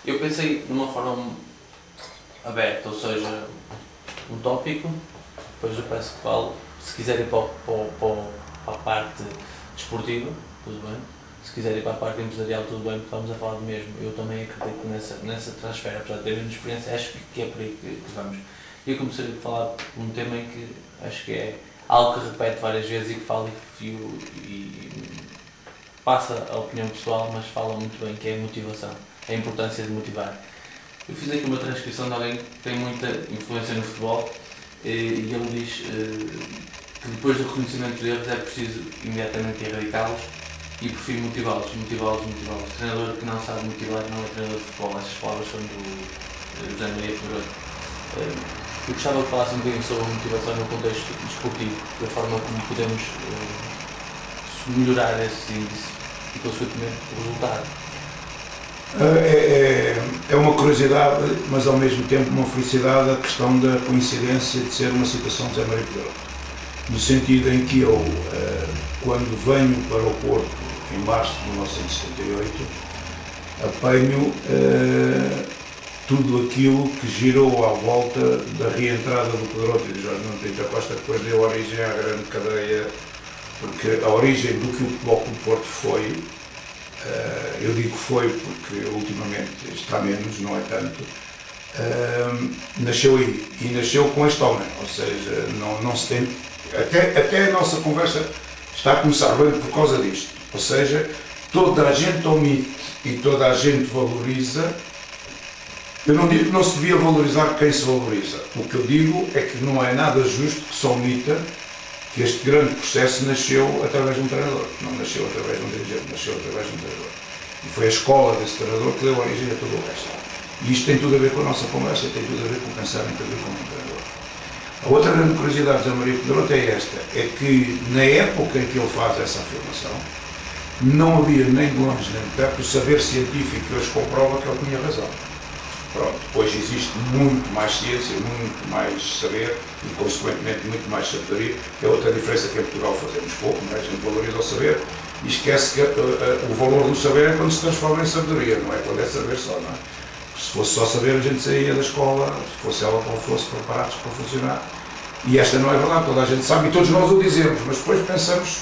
Eu pensei numa forma aberta, ou seja, um tópico, depois eu peço que fale, se quiser ir para a parte desportiva, tudo bem. Se quiser ir para a parte empresarial, tudo bem, porque estamos a falar do mesmo. Eu também acredito nessa transfera, apesar de ter menos experiência, acho que é por aí que vamos. Eu começaria a falar de um tema em que acho que é algo que repete várias vezes e que fala e passa a opinião pessoal, mas fala muito bem, que é a motivação, a importância de motivar. Eu fiz aqui uma transcrição de alguém que tem muita influência no futebol e ele diz que depois do reconhecimento dos erros é preciso imediatamente erradicá-los e por fim motivá-los. O treinador que não sabe motivar não é treinador de futebol. Estas palavras são do José Maria Pedroso. Eu gostava que falasse um bocadinho sobre a motivação no contexto desportivo, da forma como podemos melhorar esse índice e consequentemente o resultado. É uma curiosidade, mas ao mesmo tempo uma felicidade a questão da coincidência de ser uma situação de José Maria Pedroso. No sentido em que eu, quando venho para o Porto, em março de 1978, apanho tudo aquilo que girou à volta da reentrada do Pedroso e de Jorge Nuno Pinto da Costa, que depois deu origem à grande cadeia, porque a origem do que o Futebol Clube do Porto foi, eu digo foi porque ultimamente está menos, não é tanto, nasceu aí, e nasceu com este homem, ou seja, não se tem, até a nossa conversa está a começar bem por causa disto, ou seja, toda a gente omite e toda a gente valoriza. Eu não digo que não se devia valorizar quem se valoriza, o que eu digo é que não é nada justo que se omita que este grande processo nasceu através de um treinador, não nasceu através de um dirigente, nasceu através de um treinador. E foi a escola desse treinador que deu origem a todo o resto. E isto tem tudo a ver com a nossa conversa, tem tudo a ver com pensar em cada como um treinador. A outra grande curiosidade de José Maria Pedroso é esta, é que na época em que ele faz essa afirmação, não havia nem de longe nem de perto o saber científico que hoje comprova que ele tinha razão. Pronto, hoje existe muito mais ciência, muito mais saber e, consequentemente, muito mais sabedoria. É outra diferença que em Portugal fazemos pouco, não é? A gente valoriza o saber e esquece que o valor do saber é quando se transforma em sabedoria, não é quando é saber só, não é? Se fosse só saber, a gente saía da escola, se fosse ela como fosse, preparados para funcionar. E esta não é verdade, toda a gente sabe e todos nós o dizemos, mas depois pensamos,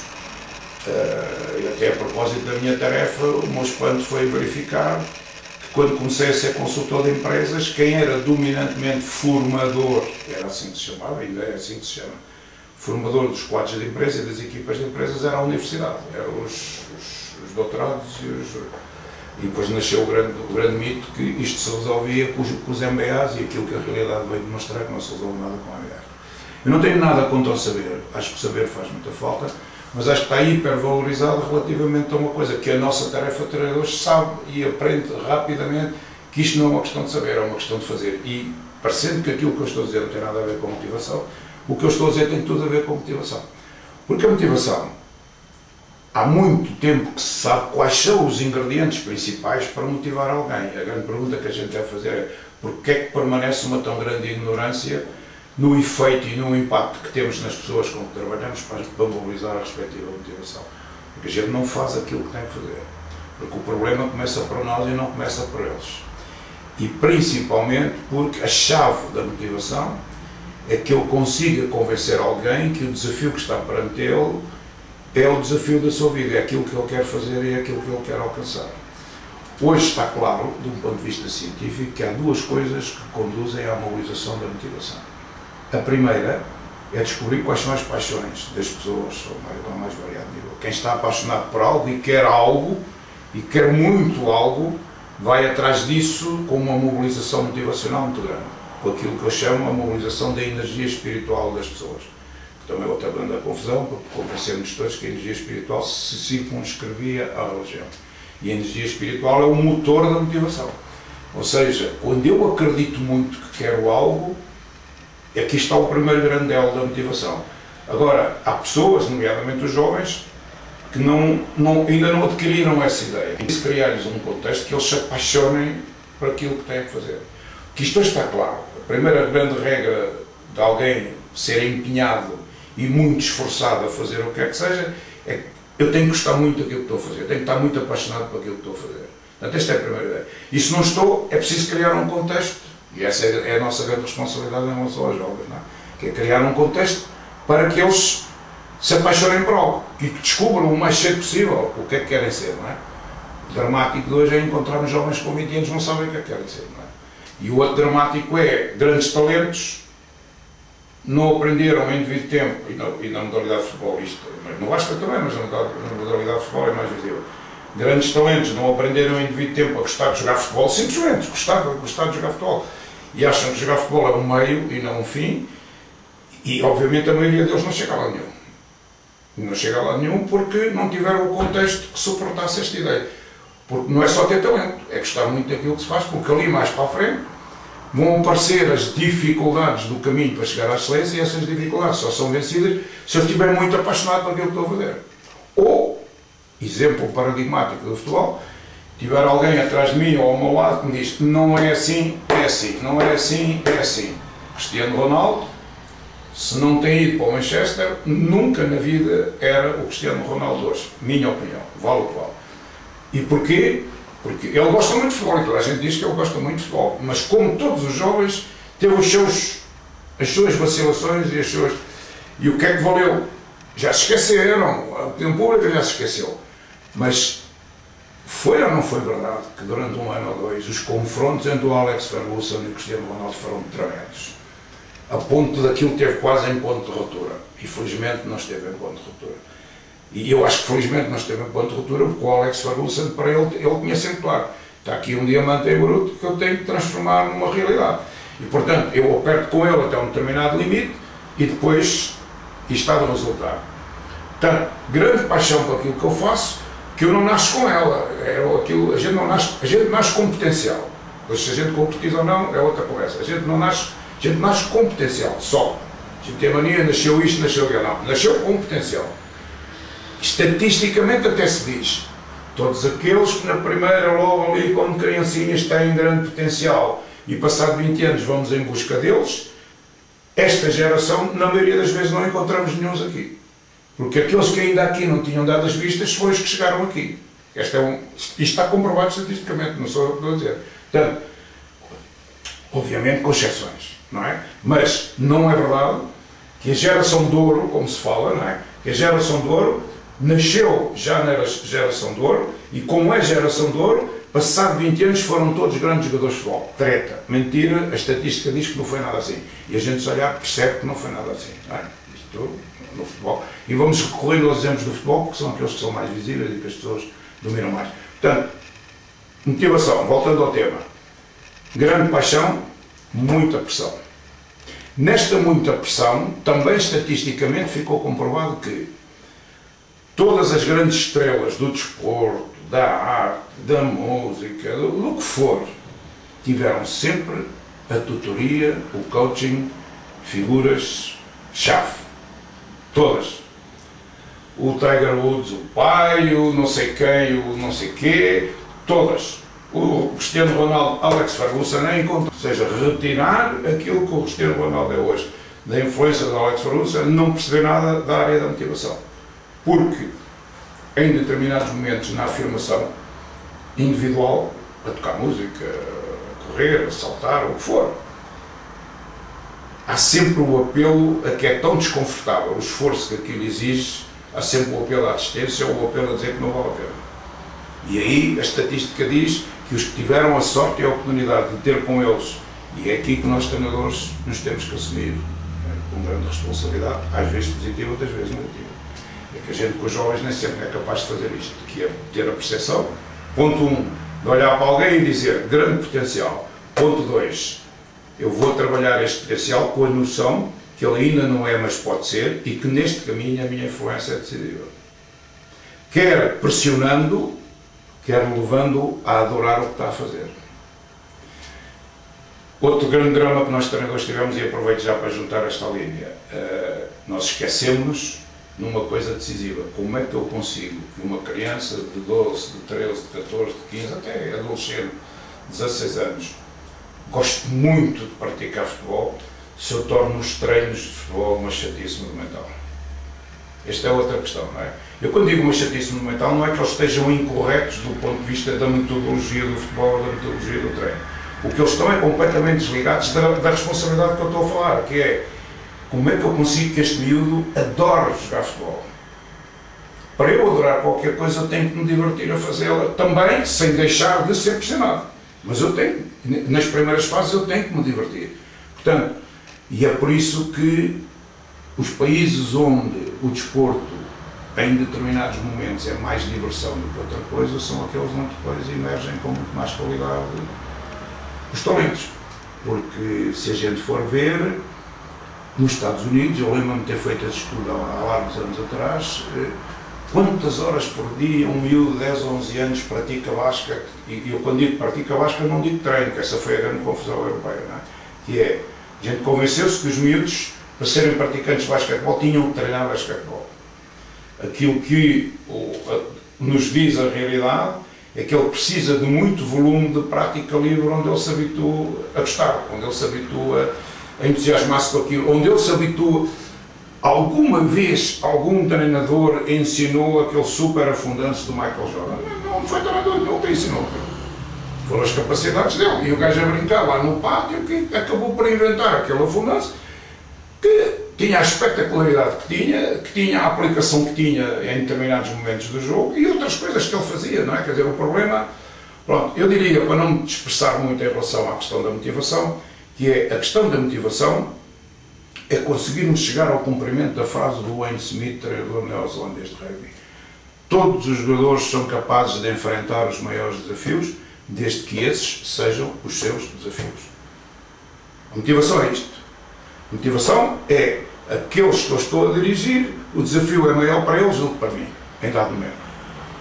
e até a propósito da minha tarefa, o meu espanto foi verificar quando comecei a ser consultor de empresas, quem era dominantemente formador, era assim que se chamava, ainda é assim que se chama, formador dos quadros de empresa e das equipas de empresas, era a universidade, eram os doutorados e depois nasceu o grande mito que isto se resolvia com os MBAs e aquilo que a realidade veio demonstrar que não se resolve nada com MBAs. Eu não tenho nada contra o saber, acho que o saber faz muita falta, mas acho que está hipervalorizado relativamente a uma coisa que a nossa tarefa de treinadores sabe e aprende rapidamente que isto não é uma questão de saber, é uma questão de fazer. E, parecendo que aquilo que eu estou a dizer não tem nada a ver com motivação, o que eu estou a dizer tem tudo a ver com motivação. Porque a motivação, há muito tempo que se sabe quais são os ingredientes principais para motivar alguém. A grande pergunta que a gente deve fazer é porque é que permanece uma tão grande ignorância no efeito e no impacto que temos nas pessoas com que trabalhamos para mobilizar a respectiva motivação. Porque a gente não faz aquilo que tem que fazer. Porque o problema começa por nós e não começa por eles. E principalmente porque a chave da motivação é que eu consiga convencer alguém que o desafio que está perante ele é o desafio da sua vida, é aquilo que ele quer fazer e é aquilo que ele quer alcançar. Hoje está claro, de um ponto de vista científico, que há duas coisas que conduzem à mobilização da motivação. A primeira é descobrir quais são as paixões das pessoas, ao mais variado nível. Quem está apaixonado por algo e quer muito algo, vai atrás disso com uma mobilização motivacional muito grande, com aquilo que eu chamo a mobilização da energia espiritual das pessoas. Que também é outra grande confusão, porque convencemos todos que a energia espiritual se circunscrevia à religião. E a energia espiritual é o motor da motivação. Ou seja, quando eu acredito muito que quero algo, aqui está o primeiro grande elo da motivação. Agora, há pessoas, nomeadamente os jovens, que ainda não adquiriram essa ideia. E se criar-lhes um contexto que eles se apaixonem por aquilo que têm que fazer. Que isto hoje está claro. A primeira grande regra de alguém ser empenhado e muito esforçado a fazer o que quer que seja, é que eu tenho que gostar muito daquilo que estou a fazer, eu tenho que estar muito apaixonado por aquilo que estou a fazer. Portanto, esta é a primeira ideia. E se não estou, é preciso criar um contexto, e essa é a nossa grande responsabilidade em relação aos jovens, não é? Que é criar um contexto para que eles se apaixonem por algo e que descubram o mais cedo possível o que é que querem ser, não é? O dramático de hoje é encontrar uns jovens com 20 anos que não sabem o que é que querem ser, não é? E o outro dramático é grandes talentos não aprenderam em devido tempo, e na modalidade de futebol, isto, no Vasco também, mas na modalidade de futebol é mais visível. Grandes talentos não aprenderam em devido tempo a gostar de jogar futebol, simplesmente gostar de jogar futebol. E acham que jogar futebol é um meio e não um fim, e obviamente a maioria deles não chega a lá nenhum. Não chega a lá nenhum porque não tiveram o contexto que suportasse esta ideia. Porque não é só ter talento, é gostar muito daquilo que se faz, porque ali mais para a frente vão aparecer as dificuldades do caminho para chegar à excelência, e essas dificuldades só são vencidas se eu estiver muito apaixonado por aquilo que estou a fazer. Ou, exemplo paradigmático do futebol, tiver alguém atrás de mim ou ao meu lado que me diz não é assim, é assim, não é assim, é assim. Cristiano Ronaldo, se não tem ido para o Manchester, nunca na vida era o Cristiano Ronaldo hoje. Minha opinião, vale o que vale. E porquê? Porque ele gosta muito de futebol, e toda a gente diz que ele gosta muito de futebol, mas como todos os jovens, teve as suas vacilações e o que é que valeu? Já se esqueceram, a opinião pública já se esqueceu. Mas foi ou não foi verdade que durante um ano ou dois os confrontos entre o Alex Ferguson e o Cristiano Ronaldo foram tremendos? A ponto daquilo teve quase em ponto de ruptura. E felizmente não esteve em ponto de ruptura. E eu acho que felizmente não esteve em ponto de ruptura porque o Alex Ferguson, para ele tinha sempre claro: está aqui um diamante em bruto que eu tenho que transformar numa realidade. E portanto eu aperto com ele até um determinado limite e depois está a resultar. Portanto, grande paixão por aquilo que eu faço, que eu não nasço com ela. A gente nasce com potencial. Mas se a gente concretiza ou não é outra conversa. A gente nasce com potencial, só. A gente tem mania, nasceu isto, nasceu aquilo. Não, nasceu com potencial. Estatisticamente até se diz, todos aqueles que na primeira, logo ali, quando criancinhas têm grande potencial e passado 20 anos vamos em busca deles, esta geração, na maioria das vezes, não encontramos nenhum aqui. Porque aqueles que ainda aqui não tinham dado as vistas foram os que chegaram aqui. Isto está comprovado estatisticamente, não sou eu que estou a dizer. Portanto, obviamente com exceções, não é? Mas não é verdade que a geração de ouro, como se fala, não é? Que a geração de ouro nasceu já na geração de ouro e como é geração de ouro, passado 20 anos foram todos grandes jogadores de futebol. Treta. Mentira, a estatística diz que não foi nada assim. E a gente se olhar percebe que não foi nada assim. Não é? Isto no futebol. E vamos recorrendo aos exemplos do futebol porque são aqueles que são mais visíveis e que as pessoas dominam mais. Portanto, motivação, voltando ao tema. Grande paixão, muita pressão. Nesta muita pressão, também estatisticamente ficou comprovado que todas as grandes estrelas do desporto, da arte, da música, do que for, tiveram sempre a tutoria, o coaching, figuras-chave. Todas. O Tiger Woods, o pai, o não sei quem, o não sei quê, todas. O Cristiano Ronaldo, Alex Ferguson, nem encontra. Ou seja, retirar aquilo que o Cristiano Ronaldo é hoje, da influência do Alex Ferguson, não perceber nada da área da motivação. Porque, em determinados momentos, na afirmação individual, a tocar música, a correr, a saltar, o que for, há sempre o apelo a que é tão desconfortável o esforço que aquilo exige, há sempre o apelo à desistência ou o apelo a dizer que não vale a pena. E aí a estatística diz que os que tiveram a sorte e a oportunidade de ter com eles, e é aqui que nós treinadores nos temos que assumir, com grande responsabilidade, às vezes positiva, outras vezes negativa. É que a gente com os jovens nem sempre é capaz de fazer isto, que é ter a percepção, ponto 1, de olhar para alguém e dizer grande potencial, ponto 2, eu vou trabalhar este potencial com a noção que ele ainda não é, mas pode ser, e que neste caminho a minha influência é decisiva. Quer pressionando, quer levando a adorar o que está a fazer. Outro grande drama que nós treinadores tivemos, e aproveito já para juntar esta linha, nós esquecemos-nos numa coisa decisiva. Como é que eu consigo que uma criança de 12, de 13, de 14, de 15, até adolescente, 16 anos, goste muito de praticar futebol, se eu torno os treinos de futebol uma chatice monumental? Esta é outra questão, não é? Eu quando digo uma chatice monumental não é que eles estejam incorretos do ponto de vista da metodologia do futebol, da metodologia do treino. O que eles estão é completamente desligados da responsabilidade que eu estou a falar, que é como é que eu consigo que este miúdo adore jogar futebol. Para eu adorar qualquer coisa eu tenho que me divertir a fazê-la também, sem deixar de ser pressionado. Mas eu tenho, nas primeiras fases eu tenho que me divertir. Portanto, e é por isso que os países onde o desporto em determinados momentos é mais diversão do que outra coisa, são aqueles onde depois emergem com muito mais qualidade os talentos. Porque se a gente for ver, nos Estados Unidos, eu lembro-me de ter feito esse estudo há largos anos atrás, quantas horas por dia um miúdo de 10 ou 11 anos pratica basquete, e eu quando digo pratica basquete não digo treino, que essa foi a grande confusão europeia, não é? Que é, a gente convenceu-se que os miúdos, para serem praticantes de basquetebol, tinham de treinar basquetebol. Aquilo que nos diz a realidade é que ele precisa de muito volume de prática livre onde ele se habitua a gostar, onde ele se habitua a entusiasmar-se com aquilo, onde ele se habitua. Alguma vez algum treinador ensinou aquele super afundante do Michael Jordan? Não foi treinador, não o ensinou. Foram as capacidades dele. E o gajo a brincar lá no pátio que acabou por inventar aquele afundante que tinha a espetacularidade que tinha a aplicação que tinha em determinados momentos do jogo e outras coisas que ele fazia, não é? Quer dizer, o problema, pronto, eu diria, para não me dispersar muito em relação à questão da motivação, que é a questão da motivação é conseguirmos chegar ao cumprimento da frase do Wayne Smith, treinador neozelandês de rugby. Todos os jogadores são capazes de enfrentar os maiores desafios, desde que esses sejam os seus desafios. A motivação é isto. A motivação é aqueles que eu estou a dirigir, o desafio é maior para eles do que para mim, em dado momento.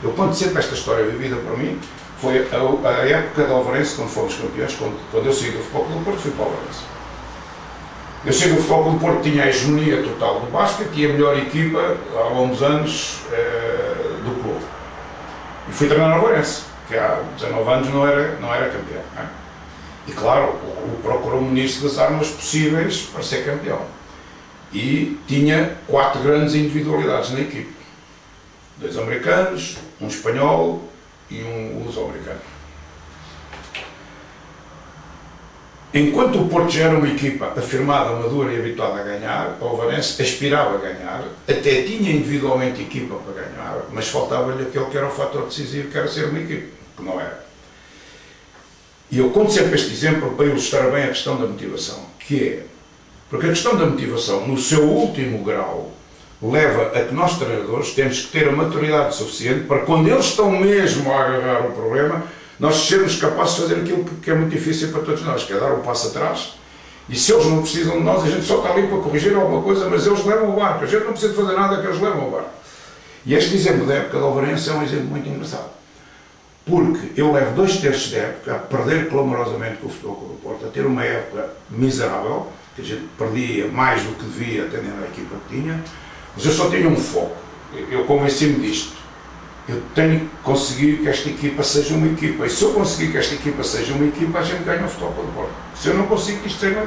Eu conto sempre esta história vivida para mim, foi a época de Alvarense, quando fomos campeões, quando eu saí do Futebol Clube do Porto, fui para o Alvarense. Eu sei que o Futebol Clube do Porto tinha a hegemonia total do basquete e a melhor equipa, há longos anos, do clube. E fui treinar no Alvarense, que há 19 anos não era campeão. Não é? E claro, o procurou o ministro das armas possíveis para ser campeão. E tinha 4 grandes individualidades na equipe. 2 americanos, um espanhol e um luso-americano. Enquanto o Porto já era uma equipa afirmada, madura e habituada a ganhar, o Alvarense aspirava a ganhar, até tinha individualmente equipa para ganhar, mas faltava-lhe aquele que era o fator decisivo, que era ser uma equipa, que não era. E eu conto sempre este exemplo para ilustrar bem a questão da motivação, que é, porque a questão da motivação, no seu último grau, leva a que nós treinadores temos que ter a maturidade suficiente para quando eles estão mesmo a agarrar o problema, nós sermos capazes de fazer aquilo que é muito difícil para todos nós, que é dar um passo atrás, e se eles não precisam de nós, a gente só está ali para corrigir alguma coisa, mas eles levam o barco, a gente não precisa de fazer nada que eles levam o barco. E este exemplo da época de Alvarense é um exemplo muito engraçado, porque eu levo 2/3 da época a perder clamorosamente com o Futebol Clube do Porto, a ter uma época miserável, que a gente perdia mais do que devia atendendo à equipa que tinha, mas eu só tinha um foco, eu convenci-me disto. Eu tenho que conseguir que esta equipa seja uma equipa. E se eu conseguir que esta equipa seja uma equipa, a gente ganha o Futebol Clube do Porto. Se eu não consigo que isto seja...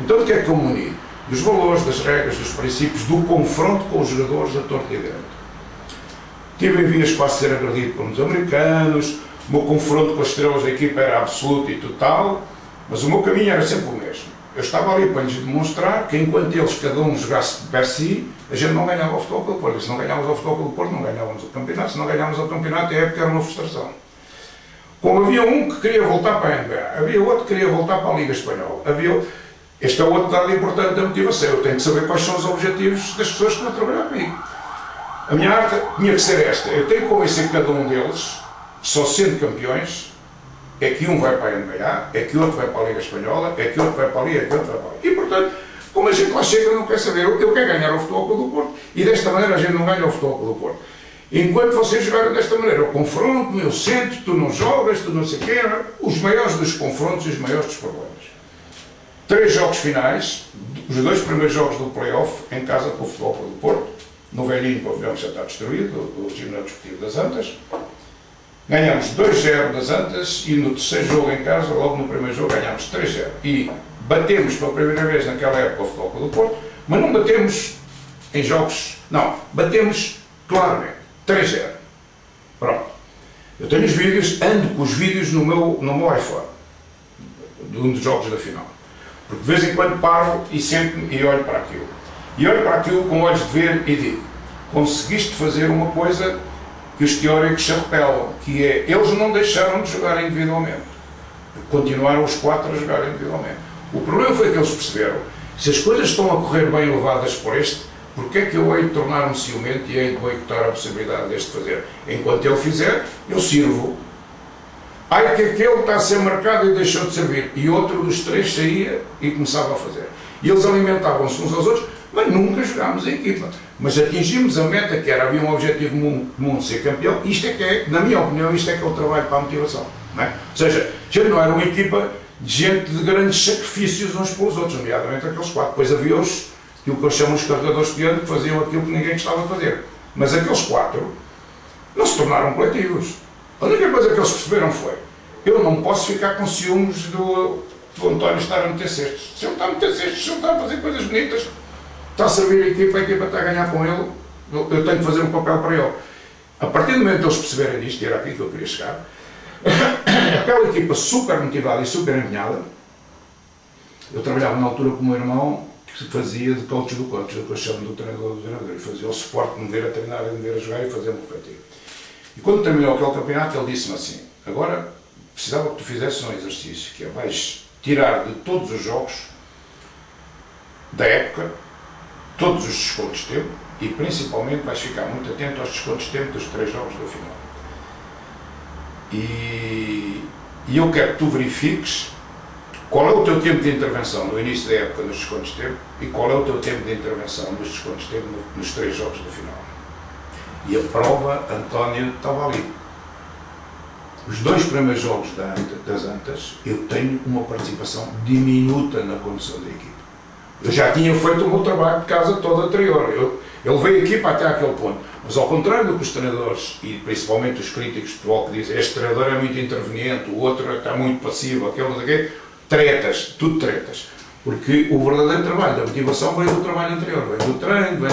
Então, o que é que eu me uni? Dos valores, das regras, dos princípios, do confronto com os jogadores a torto e direito. Tive em vias quase ser agredido por uns americanos, o meu confronto com as estrelas da equipa era absoluto e total, mas o meu caminho era sempre o mesmo. Eu estava ali para lhes demonstrar que enquanto eles, cada um jogasse per si, a gente não ganhava o Futebol Clube do Porto. Se não ganhávamos o Futebol Clube do Porto, não ganhávamos o campeonato. Se não ganhávamos o campeonato, a época era uma frustração. Como havia um que queria voltar para a NBA, havia outro que queria voltar para a Liga Espanhola, este é o outro dado importante da motivação. Eu tenho que saber quais são os objetivos das pessoas que estão a trabalhar comigo. A minha arte tinha que ser esta. Eu tenho que convencer cada um deles, só sendo campeões, é que um vai para a NBA, é que outro vai para a Liga Espanhola, é que outro vai para ali, é que outro vai para ali. E, portanto, como a gente lá chega, não quer saber. Eu quero ganhar o Futebol Clube do Porto e desta maneira a gente não ganha o Futebol Clube do Porto. Enquanto vocês jogarem desta maneira, eu confronto-me, eu sento, tu não jogas, tu não sei o quê, os maiores dos confrontos e os maiores dos problemas. 3 jogos finais, os 2 primeiros jogos do play-off em casa com o Futebol Clube do Porto, no velhinho pavilhão que já está destruído, do ginásio desportivo das Antas. Ganhámos 2-0 das Antas e no terceiro jogo em casa, logo no primeiro jogo, ganhámos 3-0. E batemos pela primeira vez naquela época o Futebol Clube do Porto, mas não batemos em jogos, não, batemos claramente. 3-0. Pronto. Eu tenho os vídeos, ando com os vídeos no meu iPhone, de um dos jogos da final. Porque de vez em quando paro e sento-me e olho para aquilo. E olho para aquilo com olhos de ver e digo, conseguiste fazer uma coisa que os teóricos se repelam, que é, eles não deixaram de jogar individualmente. Continuaram os 4 a jogar individualmente. O problema foi que eles perceberam, se as coisas estão a correr bem levadas por este, porque é que eu hei de tornar-me ciumento e hei de boicotar a possibilidade deste fazer? Enquanto ele fizer, eu sirvo. Ai que aquele está a ser marcado e deixou de servir. E outro dos 3 saía e começava a fazer. E eles alimentavam-se uns aos outros, mas nunca jogámos em equipa. Mas atingimos a meta que era, havia um objetivo comum de ser campeão. Isto é que é, na minha opinião, isto é que é o trabalho para a motivação. Não é? Ou seja, já não era uma equipa de gente de grandes sacrifícios uns pelos outros, nomeadamente aqueles 4. Depois havia aquilo que eu chamo os carregadores de piano, que faziam aquilo que ninguém gostava de fazer. Mas aqueles 4 não se tornaram coletivos. A única coisa que eles perceberam foi, eu não posso ficar com ciúmes do António estar a meter cestos. Se ele está a meter cestos, se ele está a fazer coisas bonitas, está a servir a equipa está a ganhar com ele, eu tenho que fazer um papel para ele. A partir do momento que eles perceberem disto, e era aqui que eu queria chegar, aquela equipa super motivada e super empenhada, eu trabalhava na altura com o meu irmão, que fazia de coach do coach, que eu chamo do treinador, e fazia o suporte de me ver a treinar, de me ver a jogar e fazer-me refletir. E quando terminou aquele campeonato, ele disse-me assim, agora precisava que tu fizesse um exercício, que é, vais tirar de todos os jogos da época, todos os descontos de tempo, e principalmente vais ficar muito atento aos descontos de tempo dos 3 jogos da final. E eu quero que tu verifiques qual é o teu tempo de intervenção no início da época nos descontos de tempo e qual é o teu tempo de intervenção nos descontos de tempo nos 3 jogos da final. E a prova, António, estava ali. Os 2 primeiros jogos das Antas, eu tenho uma participação diminuta na condução da equipa. Eu já tinha feito o meu trabalho de casa todo anterior. Eu levei a equipa até aquele ponto. Mas ao contrário do que os treinadores, e principalmente os críticos de futebol, que dizem este treinador é muito interveniente, o outro está muito passivo, aquele não sei o quê, tretas, tudo tretas. Porque o verdadeiro trabalho da motivação vem do trabalho anterior, vem do treino,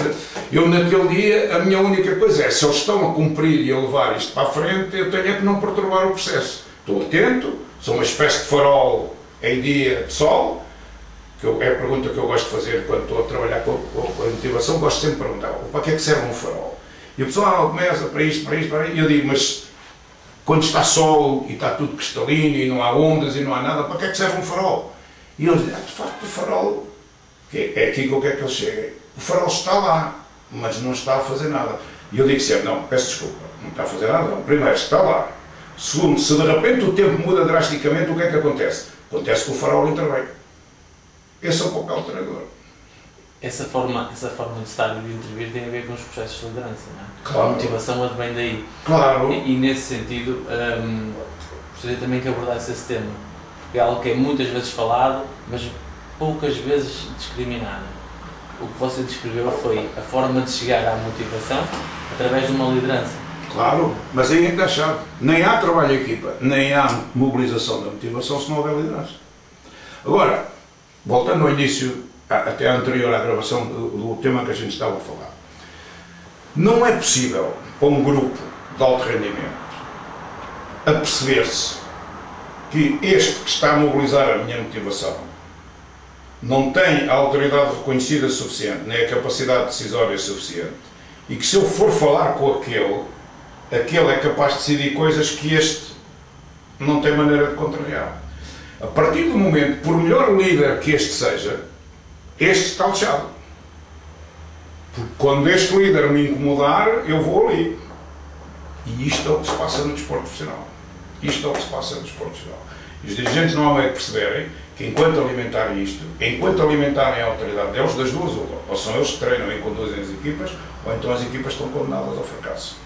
Eu naquele dia, a minha única coisa é, se eles estão a cumprir e a levar isto para a frente, eu tenho é que não perturbar o processo. Estou atento, sou uma espécie de farol em dia de sol, que é a pergunta que eu gosto de fazer quando estou a trabalhar com a motivação, gosto sempre de perguntar, para que é que serve um farol? E o pessoal começa para isto, e eu digo, mas quando está sol e está tudo cristalino e não há ondas e não há nada, para que é que serve um farol? E eles dizem, de facto o farol, é aqui que eu quero que eles cheguem, o farol está lá, mas não está a fazer nada. E eu digo sempre, não, peço desculpa, não está a fazer nada, não. Primeiro, está lá. Segundo, se de repente o tempo muda drasticamente, o que é que acontece? Acontece que o farol intervém. Esse é o papel do treinador. Essa forma de estar e de intervir tem a ver com os processos de liderança, não é? Claro. A motivação advém daí. Claro. E nesse sentido, gostaria também que abordasse esse tema. É algo que é muitas vezes falado, mas poucas vezes discriminado. O que você descreveu foi a forma de chegar à motivação através de uma liderança. Claro, mas aí é que a chave. Nem há trabalho em equipa, nem há mobilização da motivação se não houver liderança. Agora, voltando ao início, até anterior à gravação do tema que a gente estava a falar, não é possível para um grupo de alto rendimento aperceber-se que este que está a mobilizar a minha motivação não tem a autoridade reconhecida suficiente, nem a capacidade decisória suficiente, e que se eu for falar com aquele é capaz de decidir coisas que este não tem maneira de contrariar. A partir do momento, por melhor líder que este seja, este está lixado. Porque quando este líder me incomodar, eu vou ali. E isto é o que se passa no desporto profissional. Isto é o que se passa no desporto profissional. E os dirigentes não há meio de perceberem que enquanto alimentarem isto, enquanto alimentarem a autoridade deles, das duas, ou são eles que treinam e conduzem as equipas, ou então as equipas estão condenadas ao fracasso.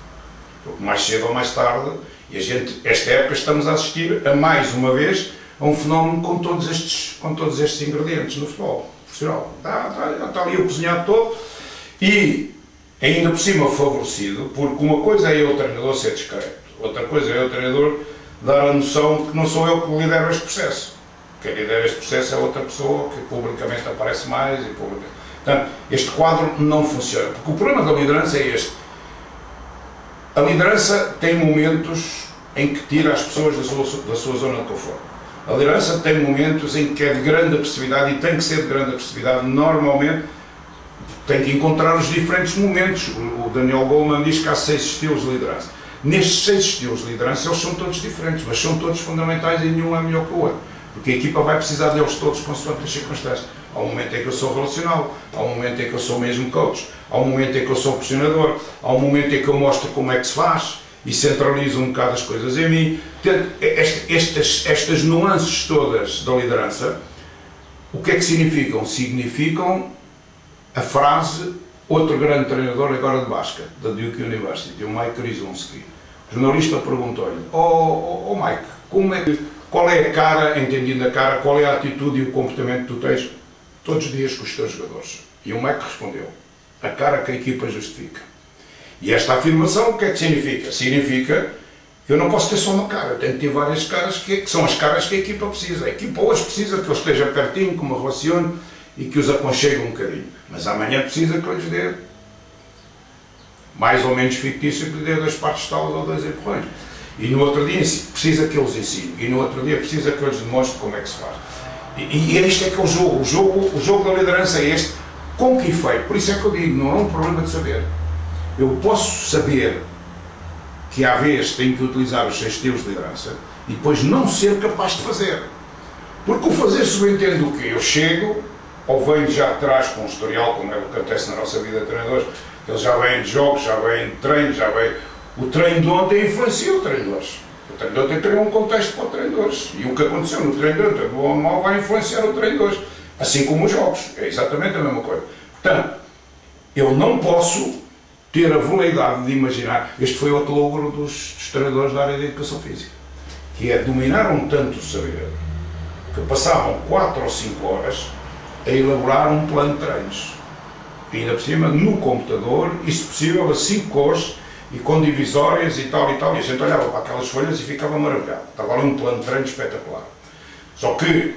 Porque mais cedo ou mais tarde, e a gente, esta época, estamos a assistir a mais uma vez a um fenómeno com todos estes ingredientes no futebol profissional. Está ali o cozinhado todo e ainda por cima favorecido, porque uma coisa é eu, o treinador, ser discreto, outra coisa é eu, o treinador, dar a noção de que não sou eu que lidero este processo. Quem lidera este processo é outra pessoa que publicamente aparece mais e publicamente. Portanto, este quadro não funciona, porque o problema da liderança é este. A liderança tem momentos em que tira as pessoas da sua zona de conforto. A liderança tem momentos em que é de grande agressividade e tem que ser de grande agressividade. Normalmente tem que encontrar os diferentes momentos. O Daniel Goleman diz que há 6 estilos de liderança. Nestes 6 estilos de liderança eles são todos diferentes, mas são todos fundamentais e nenhum é melhor que o outro. Porque a equipa vai precisar deles todos consoante as circunstâncias. Há um momento em que eu sou relacional, há um momento em que eu sou mesmo coach, há um momento em que eu sou pressionador, há um momento em que eu mostro como é que se faz e centralizo um bocado as coisas em mim. Portanto, estas nuances todas da liderança, o que é que significam? Significam a frase, outro grande treinador agora de basquete, da Duke University, o Mike Krzyzewski. O jornalista perguntou-lhe: Mike, qual é a cara, entendendo a cara, qual é a atitude e o comportamento que tu tens todos os dias com os teus jogadores? E o Mike respondeu: a cara que a equipa justifica. E esta afirmação, o que é que significa? Significa que eu não posso ter só uma cara, eu tenho que ter várias caras que são as caras que a equipa precisa. A equipa hoje precisa que eu esteja pertinho, que me relacione e que os aconchegue um bocadinho. Mas amanhã precisa que eu lhes dê, mais ou menos fictício, que lhe dê 2 partes de talas ou 2 empurrões. E no outro dia precisa que eu os ensine. E no outro dia precisa que eu lhes demonstre como é que se faz. E este é que é o jogo. O jogo da liderança é este. Com que efeito? Por isso é que eu digo, não é um problema de saber. Eu posso saber que à vez tenho que utilizar os 6 estilos de liderança e depois não ser capaz de fazer. Porque o fazer subentende o quê? Eu chego, ou venho já de trás com um historial, como é o que acontece na nossa vida de treinadores, eles já vêm de jogos, já vêm de treinos, já vêm... O treino de ontem influencia o treino de hoje. O treino de ontem tem um contexto para o treino de hoje. E o que aconteceu no treino de ontem, bom ou mal, vai influenciar o treino de hoje. Assim como os jogos. É exatamente a mesma coisa. Portanto, eu não posso ter a veleidade de imaginar... Este foi outro logro dos treinadores da área da educação física. Que é, dominaram tanto o saber que passavam 4 ou 5 horas a elaborar um plano de treinos. E ainda por cima, no computador, e se possível, a 5 cores, e com divisórias e tal, e a gente olhava para aquelas folhas e ficava maravilhado. Estava ali um plano de treino espetacular. Só que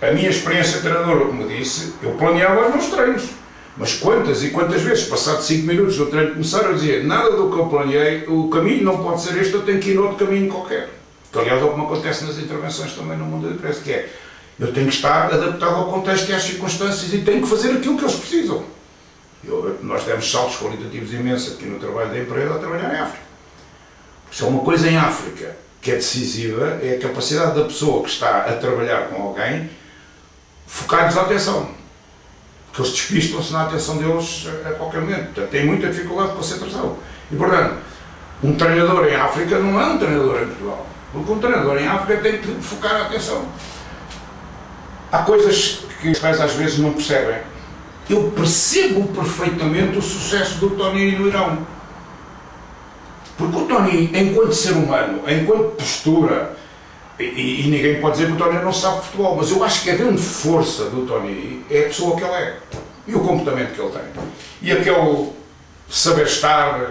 a minha experiência de treinador, como disse, eu planeava os meus treinos. Mas quantas e quantas vezes, passados 5 minutos do treino começar, eu dizia: nada do que eu planeei, o caminho não pode ser este, eu tenho que ir noutro caminho qualquer. Que aliás é o que me acontece nas intervenções também no mundo da empresa, que é, eu tenho que estar adaptado ao contexto e às circunstâncias e tenho que fazer aquilo que eles precisam. Nós demos saltos qualitativos imensos aqui no trabalho da empresa a trabalhar em África. Se é uma coisa em África que é decisiva, é a capacidade da pessoa que está a trabalhar com alguém focar-lhes a atenção. Porque eles despistam-se na atenção deles a qualquer momento. Portanto, têm muita dificuldade de concentração. E, portanto, um treinador em África não é um treinador em Portugal. Porque um treinador em África tem que focar a atenção. Há coisas que os pais às vezes não percebem. Eu percebo perfeitamente o sucesso do Tony no Irão. Porque o Tony, enquanto ser humano, enquanto postura, e ninguém pode dizer que o Tony não sabe futebol, mas eu acho que a grande força do Tony é a pessoa que ele é. E o comportamento que ele tem. E aquele saber estar.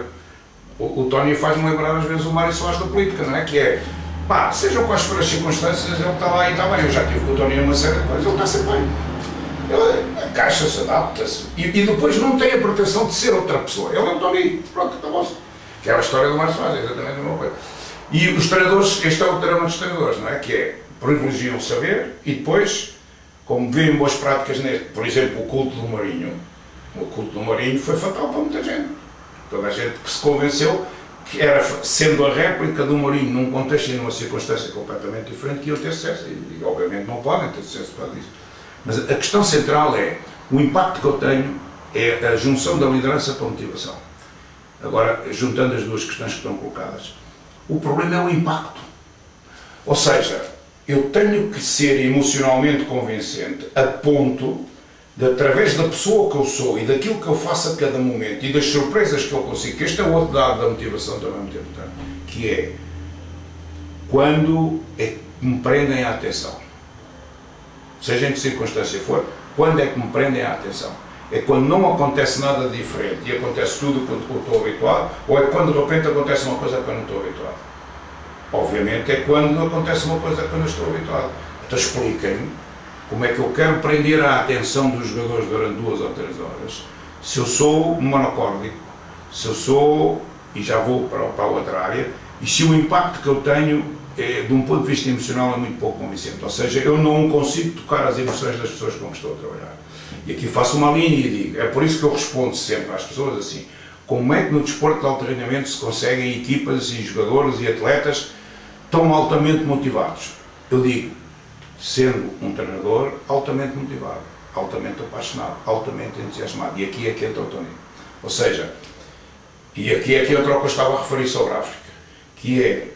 O Tony faz-me lembrar às vezes o Mário Soares da política, não é? Que é, pá, sejam quais forem as circunstâncias, ele está lá e está bem. Eu já tive com o Tony uma série de coisas, ele está sempre bem. Ele encaixa-se, adapta-se. E depois não tem a pretensão de ser outra pessoa. Ele é o Tony, pronto, está bom. Que é a história do Mário Soares, é exatamente a mesma coisa. E os treinadores, este é o drama dos treinadores, não é? Que é, privilegiam o saber e depois, como vêem boas práticas neste, por exemplo, o culto do Mourinho. O culto do Mourinho foi fatal para muita gente. Toda a gente que se convenceu que era, sendo a réplica do Mourinho num contexto e numa circunstância completamente diferente, que iam ter sucesso. E obviamente não podem ter sucesso para isso. Mas a questão central é, o impacto que eu tenho é a junção da liderança com a motivação. Agora, juntando as duas questões que estão colocadas, o problema é o impacto. Ou seja, eu tenho que ser emocionalmente convincente a ponto de, através da pessoa que eu sou e daquilo que eu faço a cada momento e das surpresas que eu consigo, que este é o outro dado da motivação também muito importante, que é quando é que me prendem a atenção. Seja em que circunstância for, quando é que me prendem a atenção? É quando não acontece nada diferente e acontece tudo o que eu estou habituado, ou é quando de repente acontece uma coisa que eu não estou habituado? Obviamente é quando acontece uma coisa que eu não estou habituado. Então expliquem-me como é que eu quero prender a atenção dos jogadores durante 2 ou 3 horas, se eu sou monocórdico, se eu sou e já vou para a outra área, e se o impacto que eu tenho, de um ponto de vista emocional, é muito pouco convincente. Ou seja, eu não consigo tocar as emoções das pessoas com que estou a trabalhar. E aqui faço uma linha e digo, é por isso que eu respondo sempre às pessoas assim, como é que no desporto de alto rendimento se conseguem equipas e jogadores e atletas tão altamente motivados? Eu digo, sendo um treinador altamente motivado, altamente apaixonado, altamente entusiasmado. E aqui é que entra o Toninho. Ou seja, e aqui é que entra o que eu estava a referir sobre a África, que é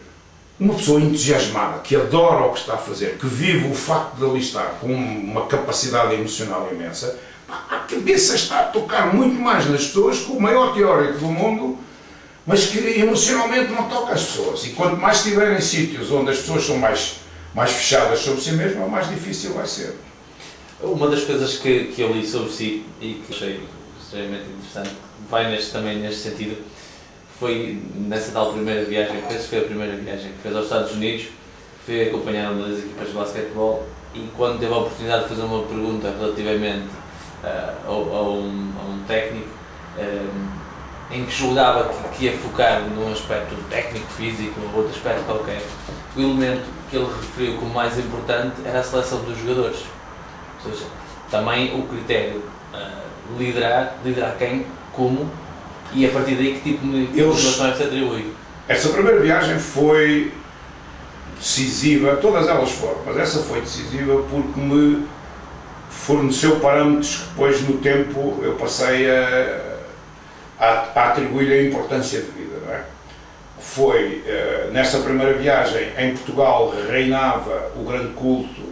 uma pessoa entusiasmada, que adora o que está a fazer, que vive o facto de ali estar com uma capacidade emocional imensa, a cabeça está a tocar muito mais nas pessoas que o maior teórico do mundo, mas que emocionalmente não toca as pessoas. E quanto mais estiverem em sítios onde as pessoas são mais fechadas sobre si mesmas, mais difícil vai ser. Uma das coisas que eu li sobre si e que achei extremamente interessante, vai também neste sentido, foi nessa tal primeira viagem, penso que foi a primeira viagem que fez aos Estados Unidos, foi acompanhar uma das equipas de basquetebol e quando teve a oportunidade de fazer uma pergunta relativamente a um técnico em que julgava que ia focar num aspecto técnico, físico ou outro aspecto qualquer, o elemento que ele referiu como mais importante era a seleção dos jogadores. Ou seja, também o critério liderar quem, como e a partir daí que tipo de informações se atribui. Essa primeira viagem foi decisiva, todas elas foram, mas essa foi decisiva porque me forneceu parâmetros que depois no tempo eu passei a atribuir-lhe a importância de vida. Não é? Foi nessa primeira viagem em Portugal reinava o grande culto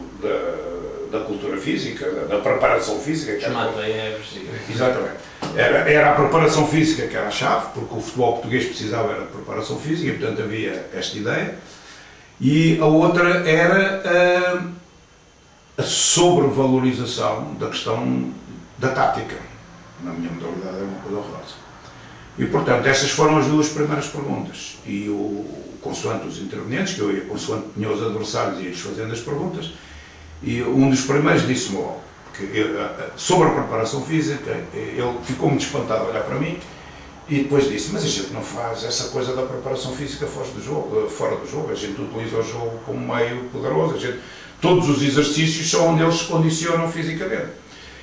da cultura física, da preparação física. Chamado exatamente. Era a preparação física que era a chave, porque o futebol português precisava era de preparação física e portanto havia esta ideia. E a outra era a sobrevalorização da questão da tática. Na minha modalidade é uma coisa horrorosa. E portanto essas foram as duas primeiras perguntas. E consoante os intervenientes, que eu ia consoante tinha os adversários e ia-lhes fazendo as perguntas, e um dos primeiros disse-me logo, que sobre a preparação física, ele ficou-me espantado a olhar para mim e depois disse, mas a gente não faz essa coisa da preparação física fora do jogo, a gente utiliza o jogo como meio poderoso, todos os exercícios são onde eles se condicionam fisicamente.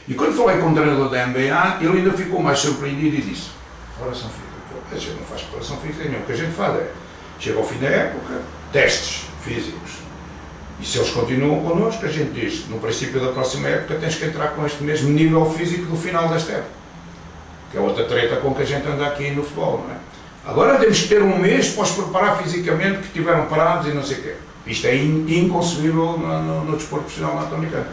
E quando falei com o treinador da NBA, ele ainda ficou mais surpreendido e disse, preparação física, a gente não faz preparação física nenhuma, o que a gente faz chega ao fim da época, testes físicos. E se eles continuam connosco, a gente diz, no princípio da próxima época tens que entrar com este mesmo nível físico do final desta época. Que é outra treta com que a gente anda aqui no futebol, não é? Agora temos que ter um mês para os preparar fisicamente, que estiveram parados e não sei o quê. Isto é inconcebível no desporto profissional norte-americano.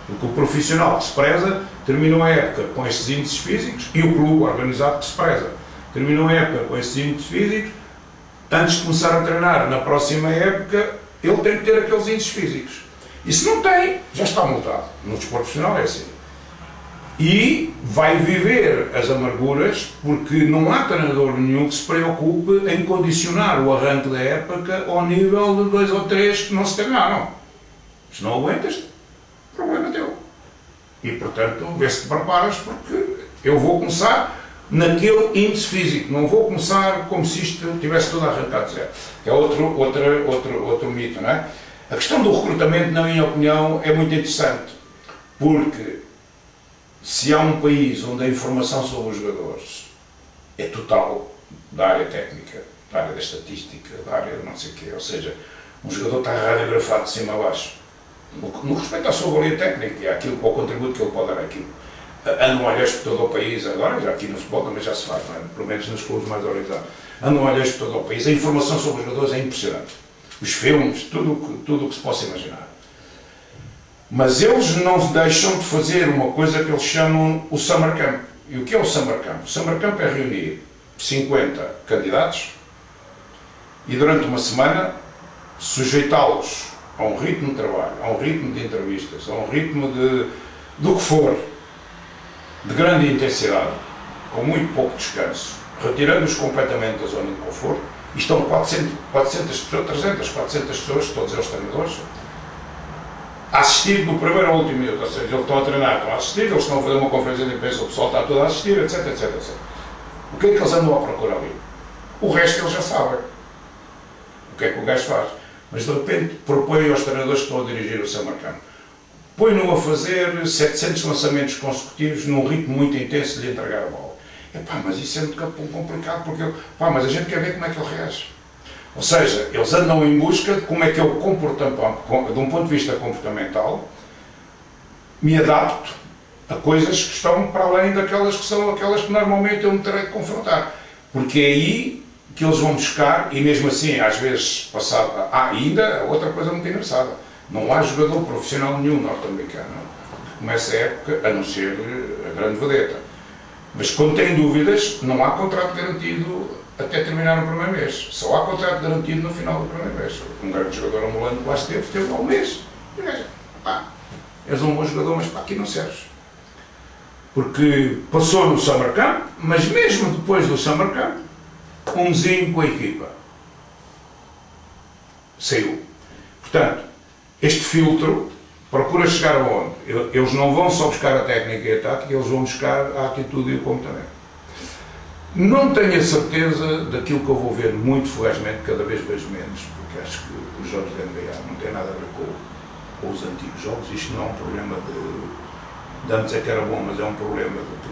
Porque o profissional que se preza terminou a época com estes índices físicos e o clube organizado que se preza terminou a época com estes índices físicos, antes de começar a treinar na próxima época, ele tem que ter aqueles índices físicos. E se não tem, já está multado. No desporto profissional é assim. E vai viver as amarguras, porque não há treinador nenhum que se preocupe em condicionar o arranque da época ao nível de 2 ou 3 que não se treinaram. Se não aguentas, problema teu. E portanto, vê se te preparas, porque eu vou começar naquele índice físico, não vou começar como se isto tivesse tudo arrancado de zero. Que é outro mito, não é? A questão do recrutamento, na minha opinião, é muito interessante, porque se há um país onde a informação sobre os jogadores é total, da área técnica, da área da estatística, da área de não sei o quê, ou seja, um jogador está radiografado de cima a baixo, no respeito à sua valia técnica e ao contributo que ele pode dar àquilo. Anualheiros por todo o país, agora já aqui no futebol também já se faz, não é? Pelo menos nos clubes mais organizados. Anualheiros por todo o país, a informação sobre os jogadores é impressionante. Os filmes, tudo o que se possa imaginar. Mas eles não deixam de fazer uma coisa que eles chamam o Summer Camp. E o que é o Summer Camp? O Summer Camp é reunir 50 candidatos e durante uma semana sujeitá-los a um ritmo de trabalho, a um ritmo de entrevistas, a um ritmo do que for, de grande intensidade, com muito pouco descanso, retirando-os completamente da zona de conforto, e estão 400 pessoas, 300, 400 pessoas, todos eles treinadores, a assistir do primeiro ao último minuto, ou seja, eles estão a treinar, estão a assistir, eles estão a fazer uma conferência de imprensa, o pessoal está todo a assistir, etc, etc, etc. O que é que eles andam a procurar ali? O resto eles já sabem o que é que o gajo faz. Mas de repente propõe aos treinadores que estão a dirigir o seu mercado. Põe-no a fazer 700 lançamentos consecutivos num ritmo muito intenso de lhe entregar a bola. Epá, mas isso é muito complicado porque mas a gente quer ver como é que ele reage. Ou seja, eles andam em busca de como é que eu de um ponto de vista comportamental, me adapto a coisas que estão para além daquelas que são aquelas que normalmente eu me terei de confrontar. Porque é aí que eles vão buscar, e mesmo assim, às vezes, passado. Ainda outra coisa muito engraçada. Não há jogador profissional nenhum norte-americano que comece a época, a não ser a grande vedeta. Mas quando tem dúvidas, não há contrato garantido até terminar o primeiro mês. Só há contrato garantido no final do primeiro mês. Um grande jogador ambulante lá esteve lá um mês. E veja, és um bom jogador, mas aqui não serves. Porque passou no Summer Camp, mas mesmo depois do Summer Camp, um mesinho com a equipa. Saiu. Portanto, este filtro procura chegar aonde? Eles não vão só buscar a técnica e a tática, eles vão buscar a atitude e o comportamento. Não tenho a certeza daquilo que eu vou ver muito fugazmente, cada vez vejo menos, porque acho que os jogos da NBA não têm nada a ver com os antigos jogos. Isto não é um problema de antes é que era bom, mas é um problema de...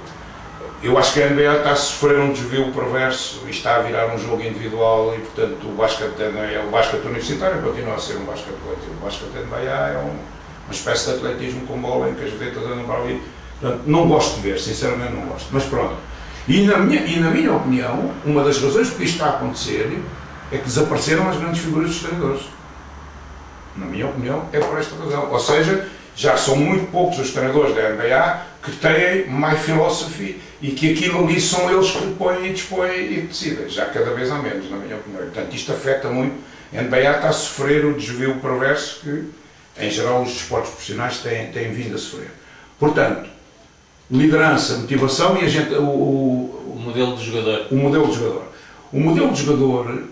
Eu acho que a NBA está a sofrer um desvio perverso e está a virar um jogo individual e, portanto, o basquete universitário continua a ser um basquete coletivo. O basquete da NBA é uma espécie de atletismo com bola em que as vedetas andam para ali. Portanto, não gosto de ver, sinceramente não gosto. Mas pronto. E na minha opinião, uma das razões porque isto está a acontecer é que desapareceram as grandes figuras dos treinadores. Na minha opinião, é por esta razão. Ou seja, já são muito poucos os treinadores da NBA que têm my philosophy e que aquilo ali são eles que põem e dispõem e decidem. Já cada vez há menos, na minha opinião. Portanto, isto afeta muito. A NBA está a sofrer o desvio perverso que, em geral, os desportos profissionais têm vindo a sofrer. Portanto, liderança, motivação e a gente... O modelo de jogador. O modelo de jogador. O modelo de jogador,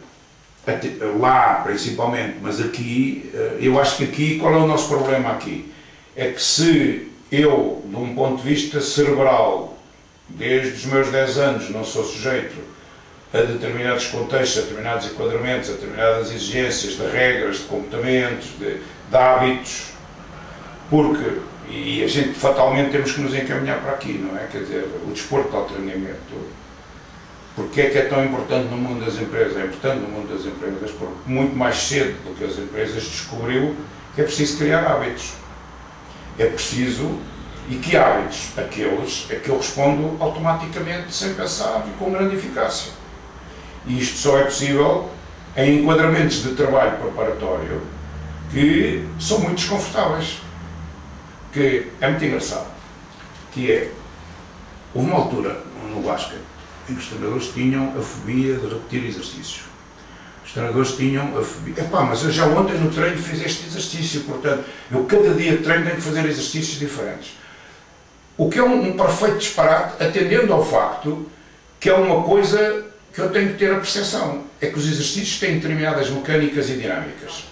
lá principalmente, mas aqui, eu acho que aqui, qual é o nosso problema aqui? É que se eu, de um ponto de vista cerebral, desde os meus 10 anos, não sou sujeito a determinados contextos, a determinados enquadramentos, a determinadas exigências de regras, de comportamentos, de hábitos, porque, e a gente fatalmente temos que nos encaminhar para aqui, não é? Quer dizer, o desporto de alto rendimento, porque é que é tão importante no mundo das empresas? É importante no mundo das empresas porque muito mais cedo do que as empresas descobriu que é preciso criar hábitos. É preciso, e que hábitos? Aqueles a que eu respondo automaticamente, sem pensar e com grande eficácia. E isto só é possível em enquadramentos de trabalho preparatório que são muito desconfortáveis. Que é muito engraçado. Que é, houve uma altura no basquete em que os treinadores tinham a fobia de repetir exercícios. Os treinadores tinham a fobia. Mas eu já ontem no treino fiz este exercício, portanto, eu cada dia de treino tenho que fazer exercícios diferentes. O que é um perfeito disparate, atendendo ao facto que é uma coisa que eu tenho que ter a percepção. É que os exercícios têm determinadas mecânicas e dinâmicas.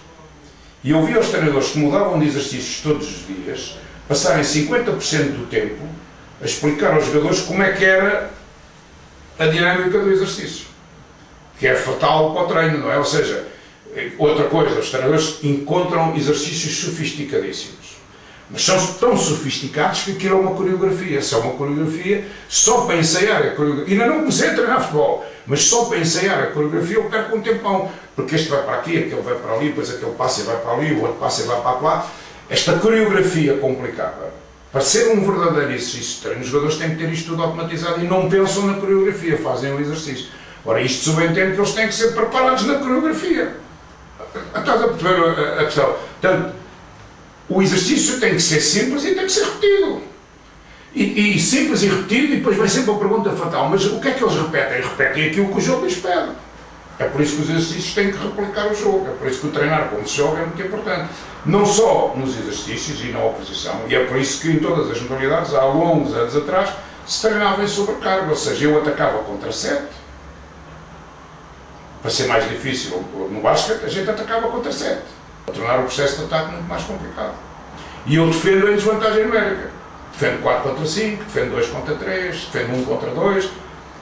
E eu vi aos treinadores que mudavam de exercícios todos os dias, passarem 50% do tempo a explicar aos jogadores como é que era a dinâmica do exercício. Que é fatal para o treino, não é? Ou seja, outra coisa, os treinadores encontram exercícios sofisticadíssimos. Mas são tão sofisticados que aquilo é uma coreografia. Se é uma coreografia, só para ensaiar a coreografia. Ainda não comecei a treinar futebol, mas só para ensaiar a coreografia eu perco um tempão. Porque este vai para aqui, aquele vai para ali, depois aquele passa e vai para ali, o outro passa e vai para lá. Esta coreografia complicada, para ser um verdadeiro exercício de treino, os jogadores têm que ter isto tudo automatizado e não pensam na coreografia, fazem o exercício. Ora, isto subentende que eles têm que ser preparados na coreografia. Estás a perceber a questão? Portanto, o exercício tem que ser simples e tem que ser repetido. E simples e repetido, e depois vem sempre a pergunta fatal, mas o que é que eles repetem? Repetem aquilo que o jogo lhes pede. É por isso que os exercícios têm que replicar o jogo, é por isso que o treinar como se joga é muito importante. Não só nos exercícios e na oposição, e é por isso que em todas as modalidades, há longos anos atrás, se treinava em sobrecarga, ou seja, eu atacava contra 7, para ser mais difícil no basquete, a gente atacava contra 7, para tornar o processo de ataque muito mais complicado. E eu defendo em desvantagem numérica. Defendo 4 contra 5, defendo 2 contra 3, defendo 1 contra 2,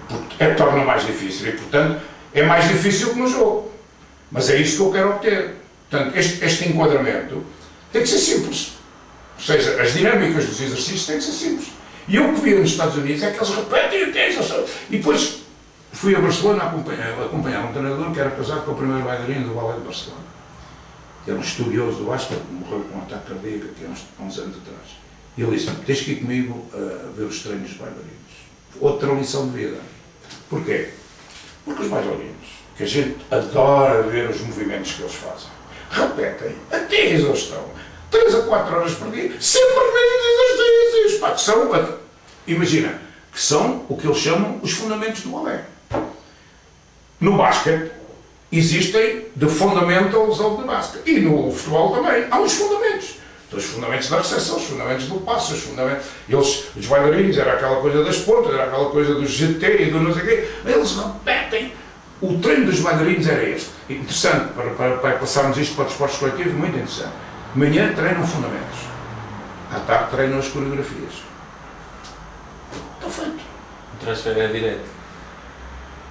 porque torna mais difícil e, portanto, É mais difícil que no jogo. Mas é isso que eu quero obter. Portanto, este enquadramento tem que ser simples. Ou seja, as dinâmicas dos exercícios têm que ser simples. E eu que vi nos Estados Unidos é que eles repetem o texto. E depois fui a Barcelona acompanhar um treinador que era casado com o primeiro bailarino do ballet de Barcelona. Era um estudioso do basquete que morreu com um ataque cardíaco aqui há uns anos atrás. E ele disse-me, tens que ir comigo a ver os treinos dos bailarinos. Outra lição de vida. Porquê? Porque os bailarinos, que a gente adora ver os movimentos que eles fazem, repetem até a exaustão, 3 a 4 horas por dia, sempre os mesmos exercícios. Pá, que são, imagina, que são o que eles chamam os fundamentos do balé. No basquete existem the fundamentals of the basket. E no futebol também há os fundamentos. Então, os fundamentos da recepção, os fundamentos do passo, os fundamentos... Os bailarinos, era aquela coisa das pontas, era aquela coisa do GT e do não sei o quê. Eles repetem. O treino dos bailarinos era este. Interessante, para passarmos isto para os esportes coletivos, muito interessante. De manhã treinam fundamentos. À tarde treinam as coreografias. Está feito. O transfer é direto.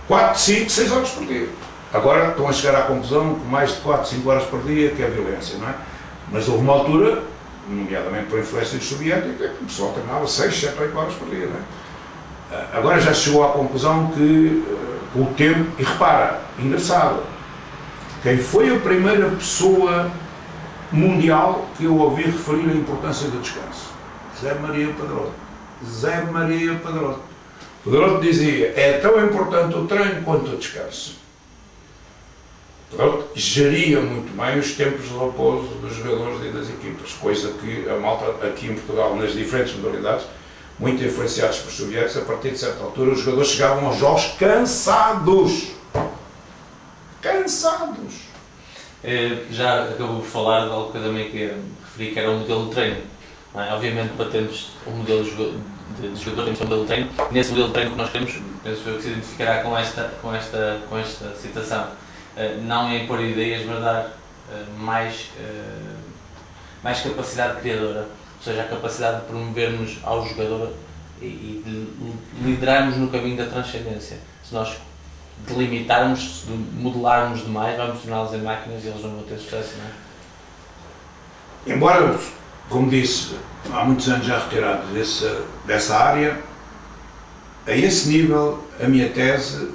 4, 5, 6 horas por dia. Agora estão a chegar à conclusão que mais de 4, 5 horas por dia que é violência, não é? Mas houve uma altura, nomeadamente por influência soviética, que o pessoal treinava 6, 7, 8 horas por dia, não é? Agora já chegou à conclusão que, com o tempo, e repara, engraçado, quem foi a primeira pessoa mundial que eu ouvi referir a importância do descanso? Zé Maria Pedroto. Zé Maria Pedroto. Pedroto dizia, é tão importante o treino quanto o descanso. Pedroto geria muito bem os tempos de repouso dos jogadores e das equipas, coisa que a malta aqui em Portugal, nas diferentes modalidades, muito influenciados por soviéticos, a partir de certa altura os jogadores chegavam aos jogos cansados. Cansados. Já acabou por falar de algo que eu também queria referir, que era o modelo de treino. Não é? Obviamente, para termos um modelo de jogador, temos um modelo de treino. Nesse modelo de treino que nós temos, penso eu que se identificará com esta citação. Não é impor ideias, mas dar mais capacidade criadora. Ou seja, a capacidade de promovermos ao jogador e de liderarmos no caminho da transcendência. Se nós delimitarmos, se modelarmos demais, vamos torná-los em máquinas e eles não vão ter sucesso, não é? Embora, como disse, há muitos anos já retirado dessa área, a esse nível, a minha tese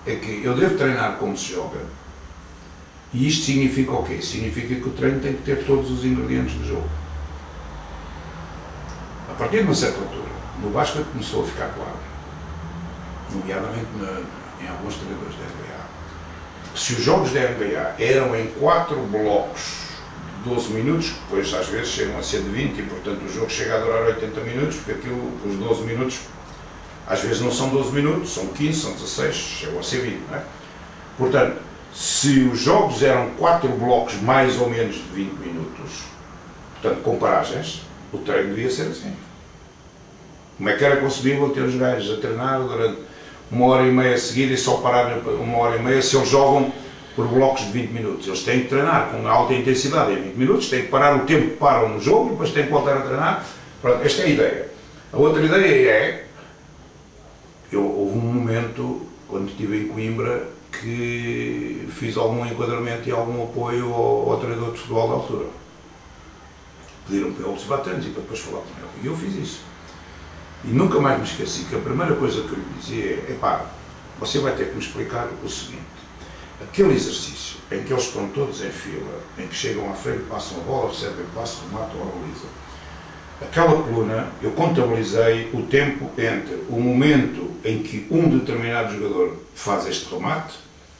é que eu devo treinar como se joga. E isto significa o quê? Significa que o treino tem que ter todos os ingredientes do jogo. A partir de uma certa altura, no basquete começou a ficar claro, nomeadamente em alguns treinadores da NBA, que se os jogos da NBA eram em 4 blocos de 12 minutos, que depois às vezes chegam a ser de 20 e portanto o jogo chega a durar 80 minutos, porque aquilo, os 12 minutos, às vezes não são 12 minutos, são 15, são 16, chegam a ser 20, não é? Portanto, se os jogos eram 4 blocos mais ou menos de 20 minutos, portanto com paragens, o treino devia ser assim. Como é que era concebível ter os gajos a treinar durante 1h30 seguida e só parar 1h30 se eles jogam por blocos de 20 minutos? Eles têm que treinar com alta intensidade em 20 minutos, têm que parar o tempo que param no jogo e depois têm que voltar a treinar. Pronto, esta é a ideia. A outra ideia é, houve um momento, quando estive em Coimbra, que fiz algum enquadramento e algum apoio ao treinador de futebol da altura. Pediram para eu observar treinos e para depois falar com ele. E eu fiz isso. E nunca mais me esqueci que a primeira coisa que eu lhe dizia é: epá, você vai ter que me explicar o seguinte, aquele exercício em que eles estão todos em fila, em que chegam à frente, passam a bola, recebem o passo, rematam a baliza. Aquela coluna, eu contabilizei o tempo entre o momento em que um determinado jogador faz este remate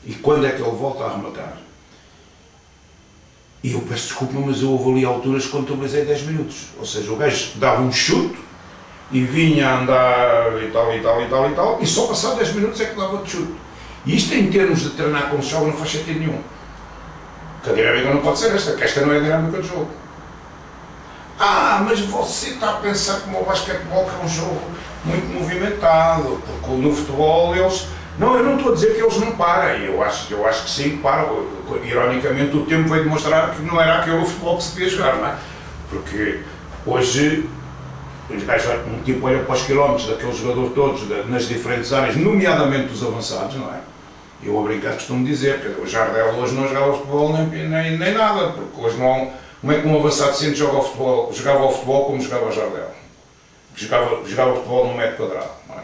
e quando é que ele volta a rematar. E eu peço desculpa, mas eu houve ali alturas que contabilizei 10 minutos. Ou seja, o gajo dava um chute e vinha a andar e tal, e tal, e tal, e tal, e só passado 10 minutos é que dava outro chute. E isto em termos de treinar como se joga não faz sentido nenhum. Porque a dinâmica não pode ser esta, que esta não é a dinâmica do jogo. Ah, mas você está a pensar como o basquetebol, que é um jogo muito movimentado, porque no futebol eles... Não, eu não estou a dizer que eles não parem, eu acho que sim, param. Ironicamente o tempo veio demonstrar que não era aquele futebol que se devia jogar, não é? Porque hoje um tipo olha para os quilómetros daqueles jogadores todos, nas diferentes áreas, nomeadamente dos avançados, não é? Eu a brincar costumo dizer que o Jardel hoje não jogava futebol nem nada, porque hoje não há como é que um avançado centro jogava ao futebol como jogava o Jardel. Jogava futebol num metro quadrado, não é?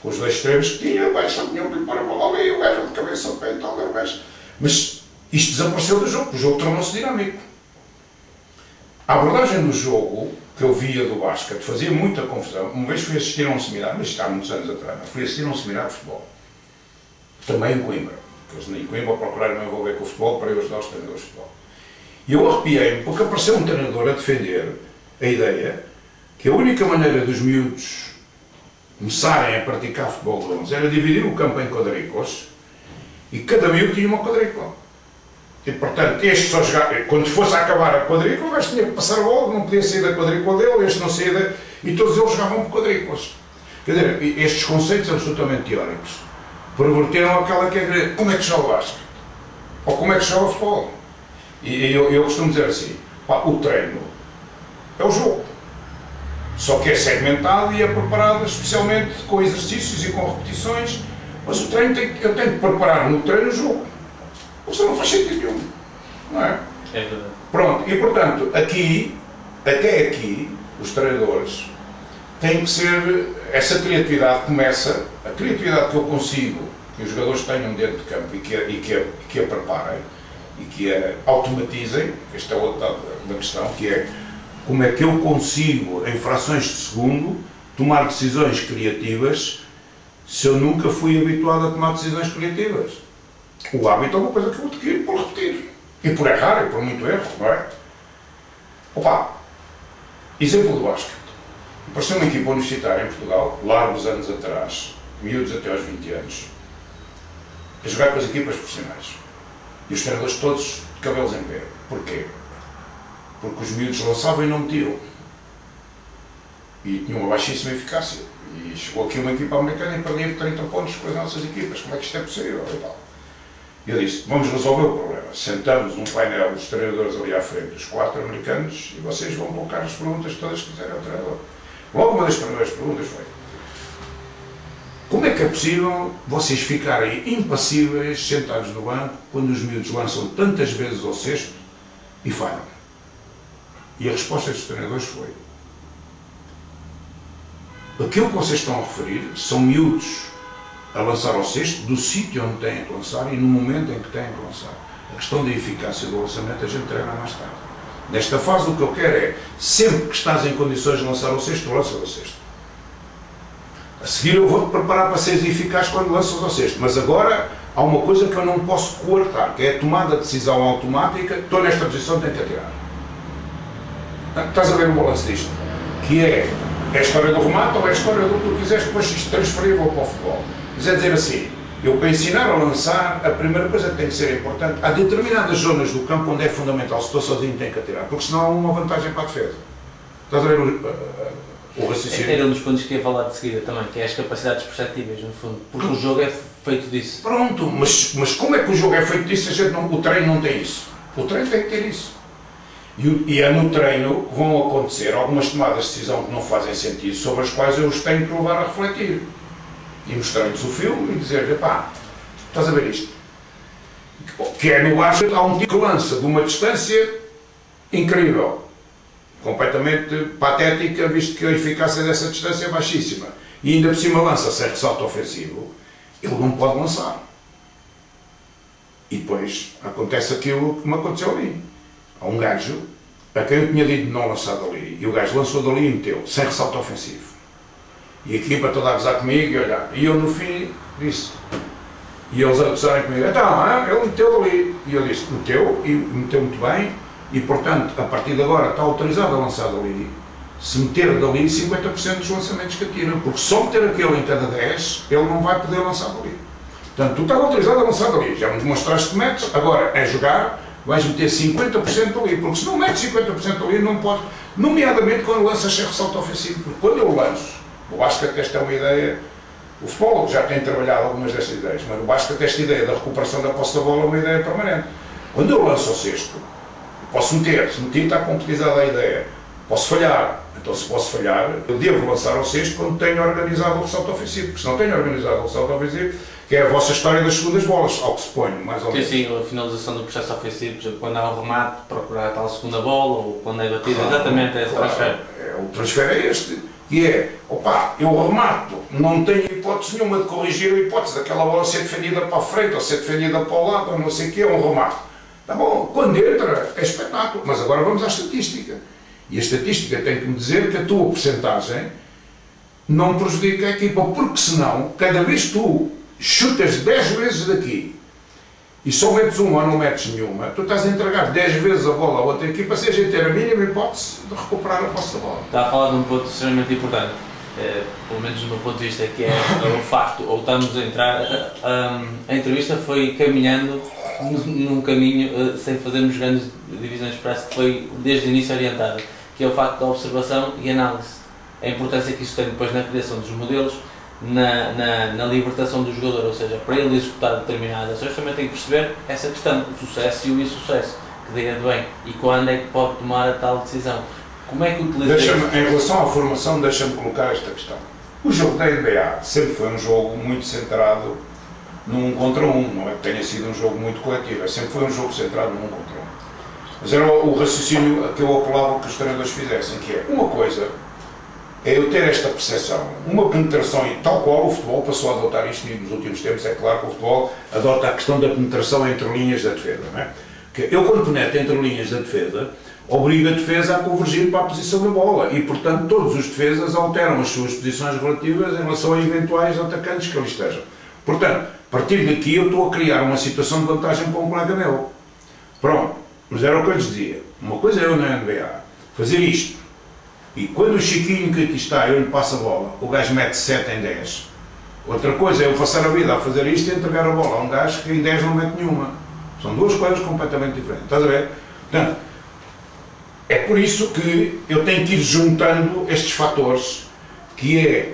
Com os dois extremos que tinha, o gajo só tinha que lhe pôr a bola ali, o gajo de cabeça ao pé e tal, o gajo. Mas isto desapareceu do jogo, o jogo tornou-se dinâmico. A abordagem do jogo que eu via do basquete fazia muita confusão. Uma vez fui assistir a um seminário, mas isto há muitos anos atrás, fui assistir a um seminário de futebol. Também em Coimbra, porque eles em Coimbra procuraram me envolver com o futebol para eu ajudar os treinadores de futebol. E eu arrepiei-me porque apareceu um treinador a defender a ideia que a única maneira dos miúdos começarem a praticar futebol de 11 era dividir o campo em quadrículas e cada miúdo tinha uma quadrícula. E portanto, este só jogava, quando fosse a acabar a quadrícula, o gajo tinha que passar a bola, não podia sair da quadrícula dele, este não saía da... E todos eles jogavam por quadrículas. Quer dizer, estes conceitos absolutamente teóricos perverteram aquela que é como é que joga o basquete? Ou como é que joga o futebol? E eu costumo dizer assim, pá, o treino é o jogo. Só que é segmentado e é preparado especialmente com exercícios e com repetições, mas o treino eu tenho que preparar no treino o jogo. Porque senão não faz sentido nenhum. Não é? É verdade. Pronto, e portanto, até aqui, os treinadores têm que ser, essa criatividade começa, a criatividade que eu consigo que os jogadores tenham dentro de campo e que a preparem e que a automatizem, esta é outra da questão, que é como é que eu consigo, em frações de segundo, tomar decisões criativas se eu nunca fui habituado a tomar decisões criativas. O hábito é uma coisa que eu adquiro por repetir. E por errar, e por muito erro, não é? Opa! Exemplo do basquete. Apareceu uma equipa universitária em Portugal, largos anos atrás, miúdos até aos 20 anos, a jogar com as equipas profissionais. E os treinadores todos de cabelos em pé. Porquê? Porque os miúdos lançavam e não metiam. E tinham uma baixíssima eficácia. E chegou aqui uma equipa americana e perdia 30 pontos com as nossas equipas. Como é que isto é possível? E eu disse, vamos resolver o problema. Sentamos num painel dos treinadores ali à frente, dos 4 americanos, e vocês vão colocar as perguntas todas que quiserem ao treinador. Logo uma das primeiras perguntas foi, como é que é possível vocês ficarem impassíveis, sentados no banco, quando os miúdos lançam tantas vezes ao cesto e falham? E a resposta dos treinadores foi, aquilo que vocês estão a referir são miúdos a lançar ao cesto do sítio onde têm que lançar e no momento em que têm que lançar. A questão da eficácia do lançamento a gente treina mais tarde. Nesta fase o que eu quero é, sempre que estás em condições de lançar ao cesto, lanças ao cesto. A seguir eu vou-te preparar para seres eficaz quando lanças ao cesto, mas agora há uma coisa que eu não posso coartar, que é a tomada de decisão automática, estou nesta posição, tenho que atirar. Estás a ver o balanço disto? Que é a história do remate ou é a história do que tu quiseres depois isto transferível para o futebol. Mas é dizer assim, eu para ensinar a lançar, a primeira coisa que tem que ser importante, há determinadas zonas do campo onde é fundamental, se estou sozinho tem que atirar, porque senão há uma vantagem para a defesa. Estás a ver o raciocínio? Era um dos pontos que ia falar de seguida também, que é as capacidades perceptíveis, no fundo, porque o jogo é feito disso. Pronto, mas como é que o jogo é feito disso se o treino não tem isso? O treino tem que ter isso. E é no treino que vão acontecer algumas tomadas de decisão que não fazem sentido, sobre as quais eu os tenho que levar a refletir. E mostrar-lhes o filme e dizer, pá, estás a ver isto? Que é no basquete, há um tipo que lança de uma distância incrível, completamente patética, visto que a eficácia dessa distância é baixíssima. E ainda por cima lança certo salto ofensivo, ele não pode lançar. E depois acontece aquilo que me aconteceu ali. Há um gajo a quem eu tinha dito não lançar dali, e o gajo lançou dali e meteu, sem ressalto ofensivo. E a equipa toda a gozar comigo e olhar. E eu no fim disse, e eles a gozarem comigo, então, ele meteu dali. E eu disse, meteu, e meteu muito bem, e portanto, a partir de agora está autorizado a lançar dali. Se meter dali 50% dos lançamentos que atira, porque só meter aquele em cada 10, ele não vai poder lançar dali. Portanto, tu estás autorizado a lançar dali, já me demonstraste que metes, agora é jogar, vais meter 50% dali, porque se não metes 50% dali, não podes, nomeadamente quando lanças sem ressalto ofensivo, porque quando eu lanço, o basquete, esta é uma ideia, o futebol já tem trabalhado algumas destas ideias, mas o basquete, esta ideia da recuperação da posse da bola é uma ideia permanente. Quando eu lanço ao cesto, posso meter, se meti está concretizada a ideia, posso falhar, Então, se posso falhar, eu devo lançar ao cesto quando tenho organizado o ressalto ofensivo, porque se não tenho organizado o ressalto ofensivo, que é a vossa história das segundas bolas, ao que se põe, mais ou menos. Sim, a finalização do processo ofensivo, por exemplo, quando há um remate, procurar a tal segunda bola, ou quando é batida, exatamente, é esse transfer. O transfer é este, que é, opa, eu remato, não tenho hipótese nenhuma de corrigir a hipótese daquela bola ser defendida para a frente, ou ser defendida para o lado, ou não sei o que, é um remate. Tá bom, quando entra, é espetáculo, mas agora vamos à estatística. E a estatística tem que me dizer que a tua porcentagem não prejudica a equipa, porque senão, cada vez que tu chutas 10 vezes daqui e só metes uma ou não metes nenhuma, tu estás a entregar 10 vezes a bola a outra equipa sem ter a mínima hipótese de recuperar a posse da bola. Está a falar de um ponto extremamente importante, pelo menos do meu ponto de vista, que é o facto, ou estamos a entrar, a entrevista foi caminhando num caminho sem fazermos grandes divisões, parece que foi desde o início orientada, que é o facto da observação e análise. A importância que isso tem depois na criação dos modelos, na libertação do jogador, ou seja, para ele executar determinadas ações, também tem que perceber essa questão, o sucesso e o insucesso, que daí advém, e quando é que pode tomar a tal decisão. Como é que utiliza isso? Em relação à formação, deixa-me colocar esta questão. O jogo da NBA sempre foi um jogo muito centrado num contra um, não é que tenha sido um jogo muito coletivo, sempre foi um jogo centrado num contra um. Mas era o raciocínio a que eu apelava que os treinadores fizessem, que é uma coisa é eu ter esta percepção, uma penetração, e tal qual o futebol passou a adotar isto nos últimos tempos, é claro que o futebol adota a questão da penetração entre linhas da defesa, não é? Que eu quando penetro entre linhas da defesa, obrigo a defesa a convergir para a posição da bola e, portanto, todos os defesas alteram as suas posições relativas em relação a eventuais atacantes que ali estejam. Portanto, a partir daqui eu estou a criar uma situação de vantagem para um colega meu. Pronto, mas era o que eu lhes dizia. Uma coisa é eu na NBA fazer isto, e quando o Chiquinho que aqui está, eu lhe passo a bola, o gajo mete 7 em 10. Outra coisa é eu passar a vida a fazer isto e entregar a bola a um gajo que em 10 não mete nenhuma. São duas coisas completamente diferentes. Estás a ver? Portanto, é por isso que eu tenho que ir juntando estes fatores, que é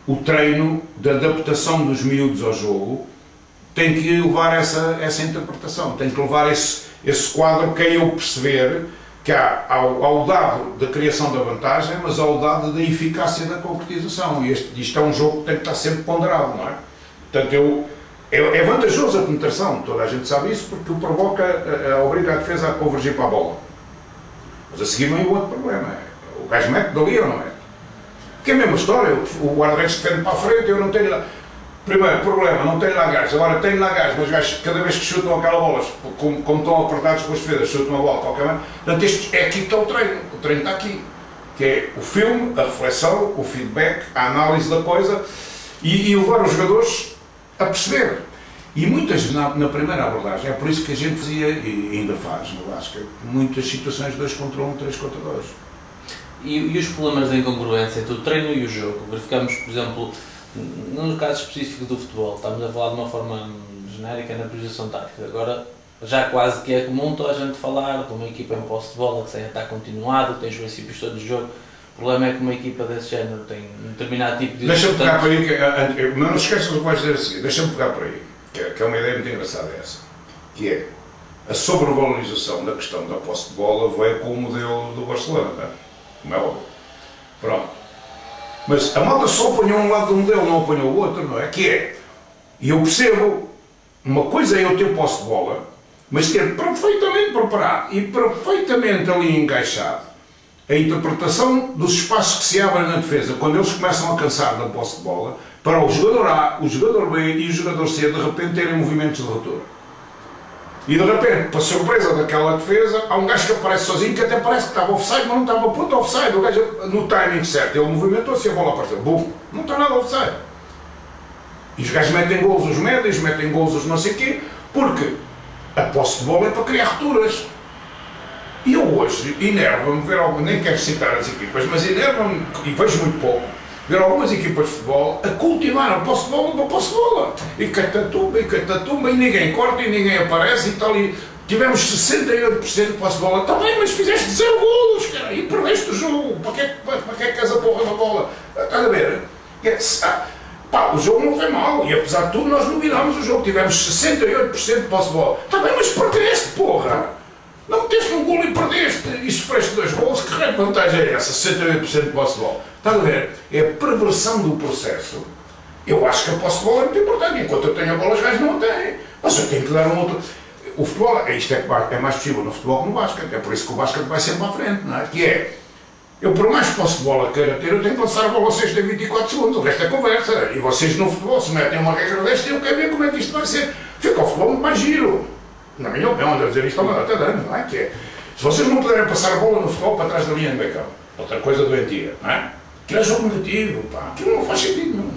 o treino de adaptação dos miúdos ao jogo, tem que levar essa interpretação, tem que levar esse quadro que é eu perceber que há ao dado da criação da vantagem, mas ao dado da eficácia da concretização. E isto é um jogo que tem que estar sempre ponderado, não é? Portanto, é vantajoso a penetração, toda a gente sabe isso, porque o provoca, obriga a defesa a convergir para a bola. Mas a seguir vem o outro problema, o gajo mete dali ou não é? Que é a mesma história, o guarda-redes defende para a frente, eu não tenho lá... Primeiro, problema, não tenho lá gajos, agora tenho lá gajos, mas gajos, cada vez que chutam aquela bola, como estão apertados com as defesas, chutam a bola de qualquer maneira. Portanto, é aqui que está o treino está aqui, que é o filme, a reflexão, o feedback, a análise da coisa e levar os jogadores a perceber. E muitas, na primeira abordagem, é por isso que a gente fazia, e ainda faz no basquete, muitas situações 2 contra 1, 3 contra 2. E os problemas de incongruência entre o treino e o jogo? Verificamos, por exemplo, no caso específico do futebol, estamos a falar de uma forma genérica na priorização tática. Agora, já quase que é comum toda a gente falar de uma equipa em posse de bola que sem ataque continuado, tem os princípios todos do jogo. O problema é que uma equipa desse género tem um determinado tipo de... Deixa-me pegar por aí, não esqueças o que vais dizer a seguir, deixa-me pegar por aí, que é uma ideia muito engraçada essa, que é a sobrevalorização da questão da posse de bola veio com o modelo do Barcelona, não é? Como é óbvio. Pronto. Mas a malta só apanhou um lado do modelo, não apanhou o outro, não é? Que é, e eu percebo, uma coisa é eu ter posse de bola, mas ter perfeitamente preparado e perfeitamente ali encaixado a interpretação dos espaços que se abrem na defesa quando eles começam a cansar da posse de bola, para o jogador A, o jogador B e o jogador C de repente terem movimentos de ruptura. E de repente, para surpresa daquela defesa, há um gajo que aparece sozinho que até parece que estava offside, mas não estava ponto offside. O gajo no timing certo, ele movimentou-se e a bola apareceu. Bum! Não está nada offside. E os gajos metem golos os médios, metem golos os não sei o quê, porque a posse de bola é para criar rupturas. E eu hoje enerva-me ver algo, nem quero citar as equipas, mas enerva-me, e vejo muito pouco, ver algumas equipas de futebol a cultivar a posse de bola para a posse de bola. E catatumba, e ninguém corta, e ninguém aparece, e tal, e tivemos 68% de posse de bola. Está bem, mas fizeste 0 golos, cara, e perdeste o jogo. Para que é que queres a porra da bola? Estás a ver? O jogo não foi mal, e apesar de tudo nós dominámos o jogo, tivemos 68% de posse de bola. Está bem, mas perdeste, porra! Não meteste um golo e perdeste, e sofreste 2 golos, que raio vantagem é essa, 68% de posse de bola. Estás a ver? É a perversão do processo. Eu acho que a posse de bola é muito importante. Enquanto eu tenho a bola, os gajos não a têm. Mas eu tenho que dar um outro... O futebol, isto é mais possível no futebol que no basquete. É por isso que o basquete vai sempre à frente, não é? Que é, eu por mais posse de bola queira ter, eu tenho que lançar a bola a vocês em 24 segundos. O resto é conversa. E vocês no futebol, se metem uma regra desta, eu quero ver como é que isto vai ser. Fica o futebol muito mais giro. Na minha opinião, ando a dizer isto há uma data de anos, não é? Que é, se vocês não puderem passar a bola no futebol para trás da linha de meio campo, outra coisa doentia, não é? Aquilo é jogo negativo, pá. Aquilo não faz sentido nenhum.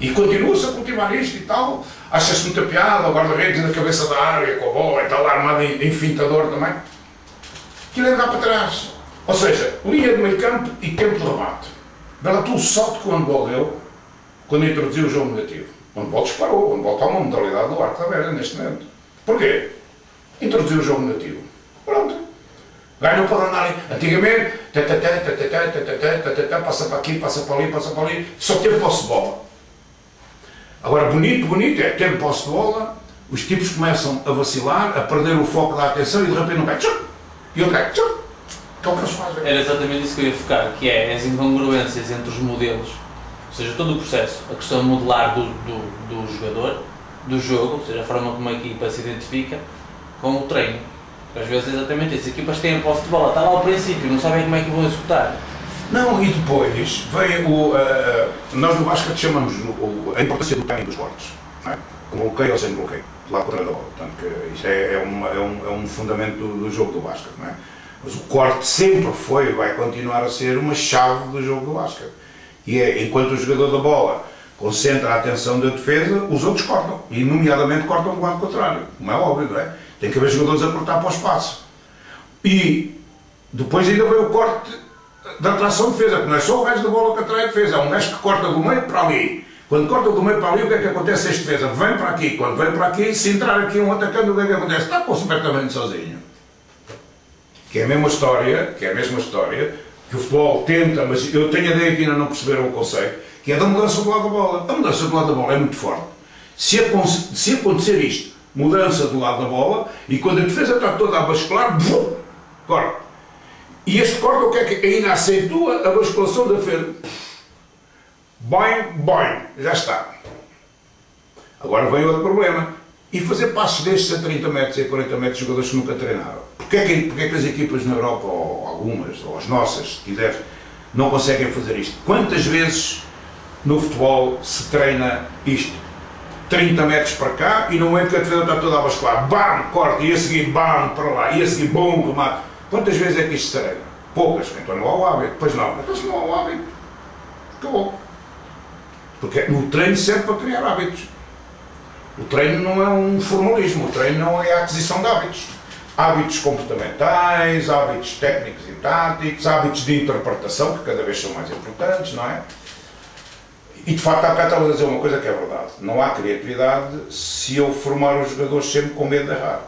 E continua-se a cultivar isto e tal, acha-se muita piada, o guarda-redes na cabeça da área, com a bola e tal, armado em fintador também. Aquilo é andar para trás. Ou seja, linha de meio campo e tempo de remate. Vê lá tu o salto que o handball deu quando introduziu o jogo negativo. O handball disparou, o handball está uma modalidade do arco da velha neste momento. Porquê? Introduziu o jogo negativo. Pronto. Ganham para andar ali. Antigamente, passa para aqui, passa para ali, só teve posse de bola. Agora, bonito é ter posse de bola, os tipos começam a vacilar, a perder o foco da atenção e de repente não vai, e eu caio, que é o que eles fazem. Era exatamente isso que eu ia focar, que é as incongruências entre os modelos, ou seja, todo o processo, a questão modular do jogador, do jogo, ou seja, a forma como a equipa se identifica, com o treino. Às vezes é exatamente isso, as equipas têm a posse de bola, está lá ao princípio, não sabem como é que vão executar. Não, e depois vem nós no basquete chamamos a importância do timing dos cortes, não é? Com bloqueio ou sem bloqueio, lá por trás da bola. Portanto, que isto é um fundamento do jogo do basquete, não é? Mas o corte sempre foi e vai continuar a ser uma chave do jogo do basquete. E é, enquanto o jogador da bola concentra a atenção da defesa, os outros cortam. E, nomeadamente, cortam do lado contrário, como é óbvio, não é? Tem que haver jogadores a cortar para o espaço. E depois ainda vem o corte da atração de defesa, porque não é só o gajo da bola que atrai a defesa, é um gajo que corta do meio para ali. Quando corta do meio para ali, o que é que acontece a este defesa? Vem para aqui. Quando vem para aqui, se entrar aqui um atacante, o que é que acontece? Está completamente sozinho. Que é a mesma história, que o futebol tenta, mas eu tenho a ideia que ainda não perceberam o conceito, que é da mudança do lado da bola. A mudança do lado da bola é muito forte. Se acontecer isto, mudança do lado da bola, e quando a defesa está toda a bascular, corta. E este corte o que é que ainda acentua a basculação da defesa? Boing, já está. Agora vem outro problema. E fazer passos destes a 30 metros e a 40 metros de jogadores que nunca treinaram. Porquê é que as equipas na Europa, ou algumas, ou as nossas, se quiseres, não conseguem fazer isto? Quantas vezes no futebol se treina isto? 30 metros para cá e no momento que a defesa está toda a bascular, bam, corta, e a seguir bam, para lá, e a seguir bom, remate. Quantas vezes é que isto se treina? Poucas, então não há o hábito. Pois não, então se não há o hábito, acabou. Porque o treino serve para criar hábitos. O treino não é um formalismo, o treino não é a aquisição de hábitos. Hábitos comportamentais, hábitos técnicos e táticos, hábitos de interpretação, que cada vez são mais importantes, não é? E de facto, há bocado estava a dizer uma coisa que é verdade. Não há criatividade se eu formar os jogadores sempre com medo de errar.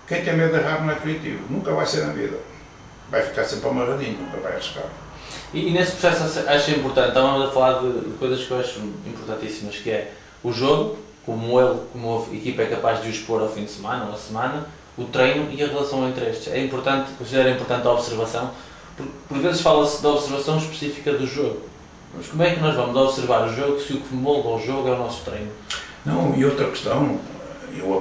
Quem tem medo de errar não é criativo, nunca vai ser na vida. Vai ficar sempre amarradinho, nunca vai arriscar. E nesse processo acho importante, estávamos a falar de coisas que eu acho importantíssimas, que é o jogo, como a equipa é capaz de o expor ao fim de semana ou à semana, o treino e a relação entre estes. É importante, considero importante a observação, porque por vezes fala-se da observação específica do jogo. Mas como é que nós vamos observar o jogo se o que molda o jogo é o nosso treino? Não, e outra questão,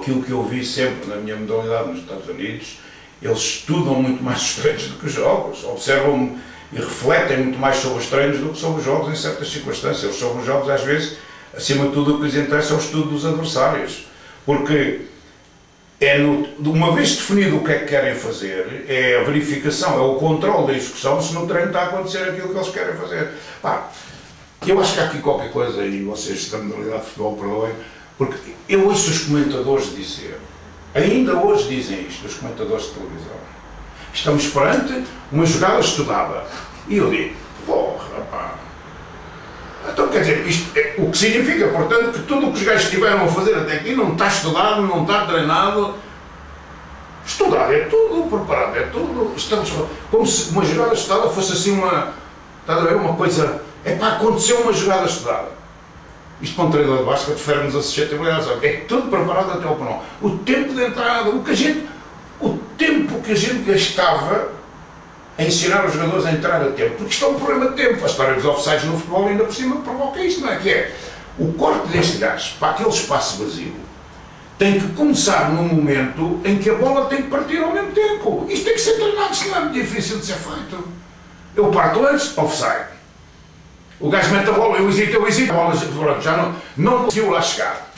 aquilo que eu vi sempre na minha modalidade nos Estados Unidos, eles estudam muito mais os treinos do que os jogos, observam e refletem muito mais sobre os treinos do que sobre os jogos em certas circunstâncias. Eles sobre os jogos, às vezes, acima de tudo, o que lhes interessa é o estudo dos adversários. Porque, uma vez definido o que é que querem fazer, é a verificação, é o controle da execução, se no treino está a acontecer aquilo que eles querem fazer. Pá, eu acho que há aqui qualquer coisa, e vocês da modalidade de futebol perdoem, porque eu ouço os comentadores dizer, ainda hoje dizem isto, os comentadores de televisão, estamos perante uma jogada estudada. E eu digo, porra, pá. Então, quer dizer, isto é, o que significa, portanto, que tudo o que os gajos tiveram a fazer até aqui não está estudado, não está treinado. Estudado é tudo, preparado é tudo. Estamos como se uma jogada estudada fosse assim uma. Estás a ver? Uma coisa. É para acontecer uma jogada estudada. Isto para um treinador de basquete difere-nos a suscetibilidade. É tudo preparado até ao penal. O tempo de entrada, o tempo que a gente gastava a ensinar os jogadores a entrar a tempo, porque isto é um problema de tempo. A história dos offsides no futebol ainda por cima provoca isto, não é? Que é o corte deste gajo para aquele espaço vazio tem que começar num momento em que a bola tem que partir ao mesmo tempo. Isto tem que ser treinado, senão é muito difícil de ser feito. Eu parto antes, offside. O gajo mete a bola, eu hesito, a bola já não conseguiu lá chegar.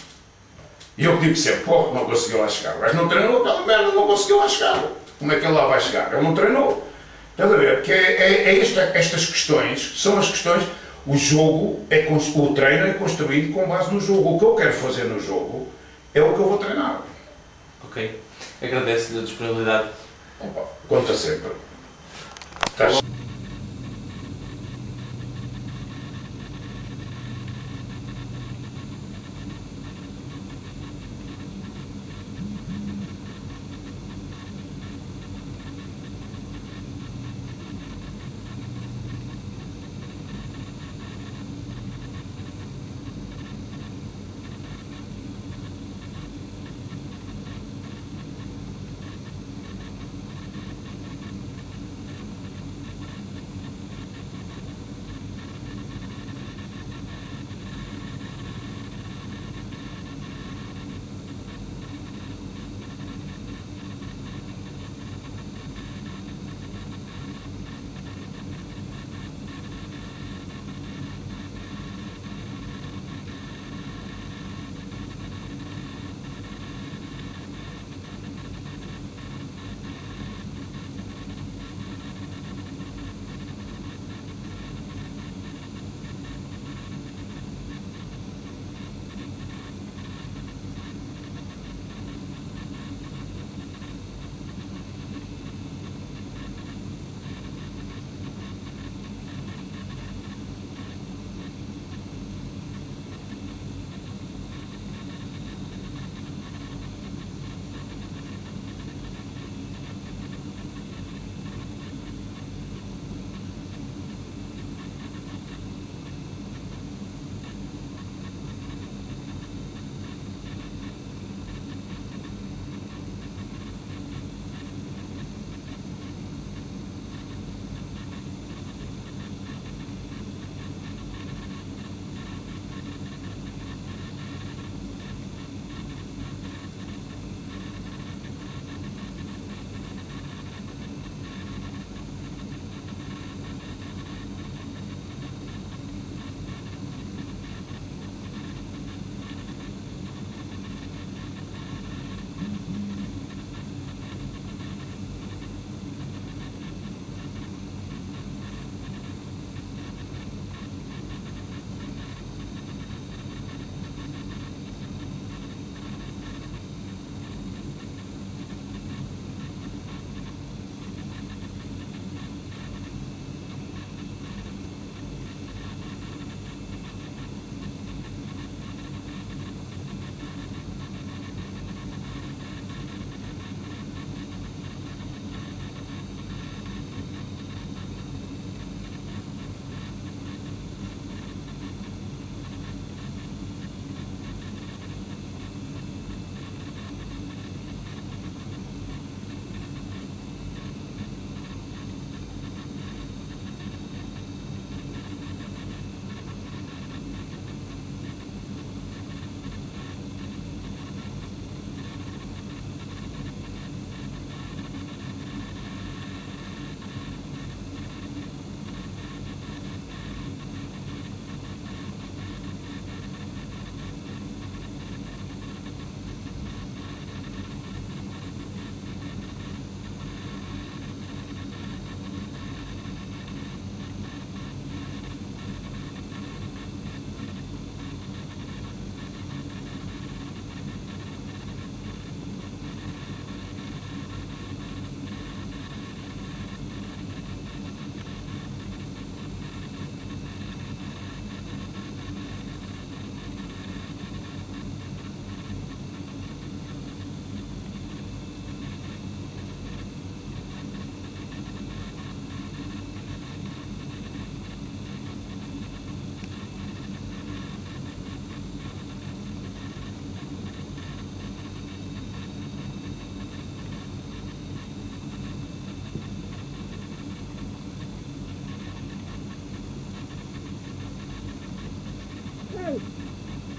E eu digo sempre, porra, não conseguiu lá chegar. O gajo não treinou aquela merda, não conseguiu lá chegar. Como é que ele lá vai chegar? Ele não treinou. Estás a ver? Que estas questões, são as questões, o jogo, o treino é construído com base no jogo. O que eu quero fazer no jogo é o que eu vou treinar. Ok. Agradeço-lhe a disponibilidade. Opa, conta sempre.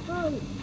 Vai!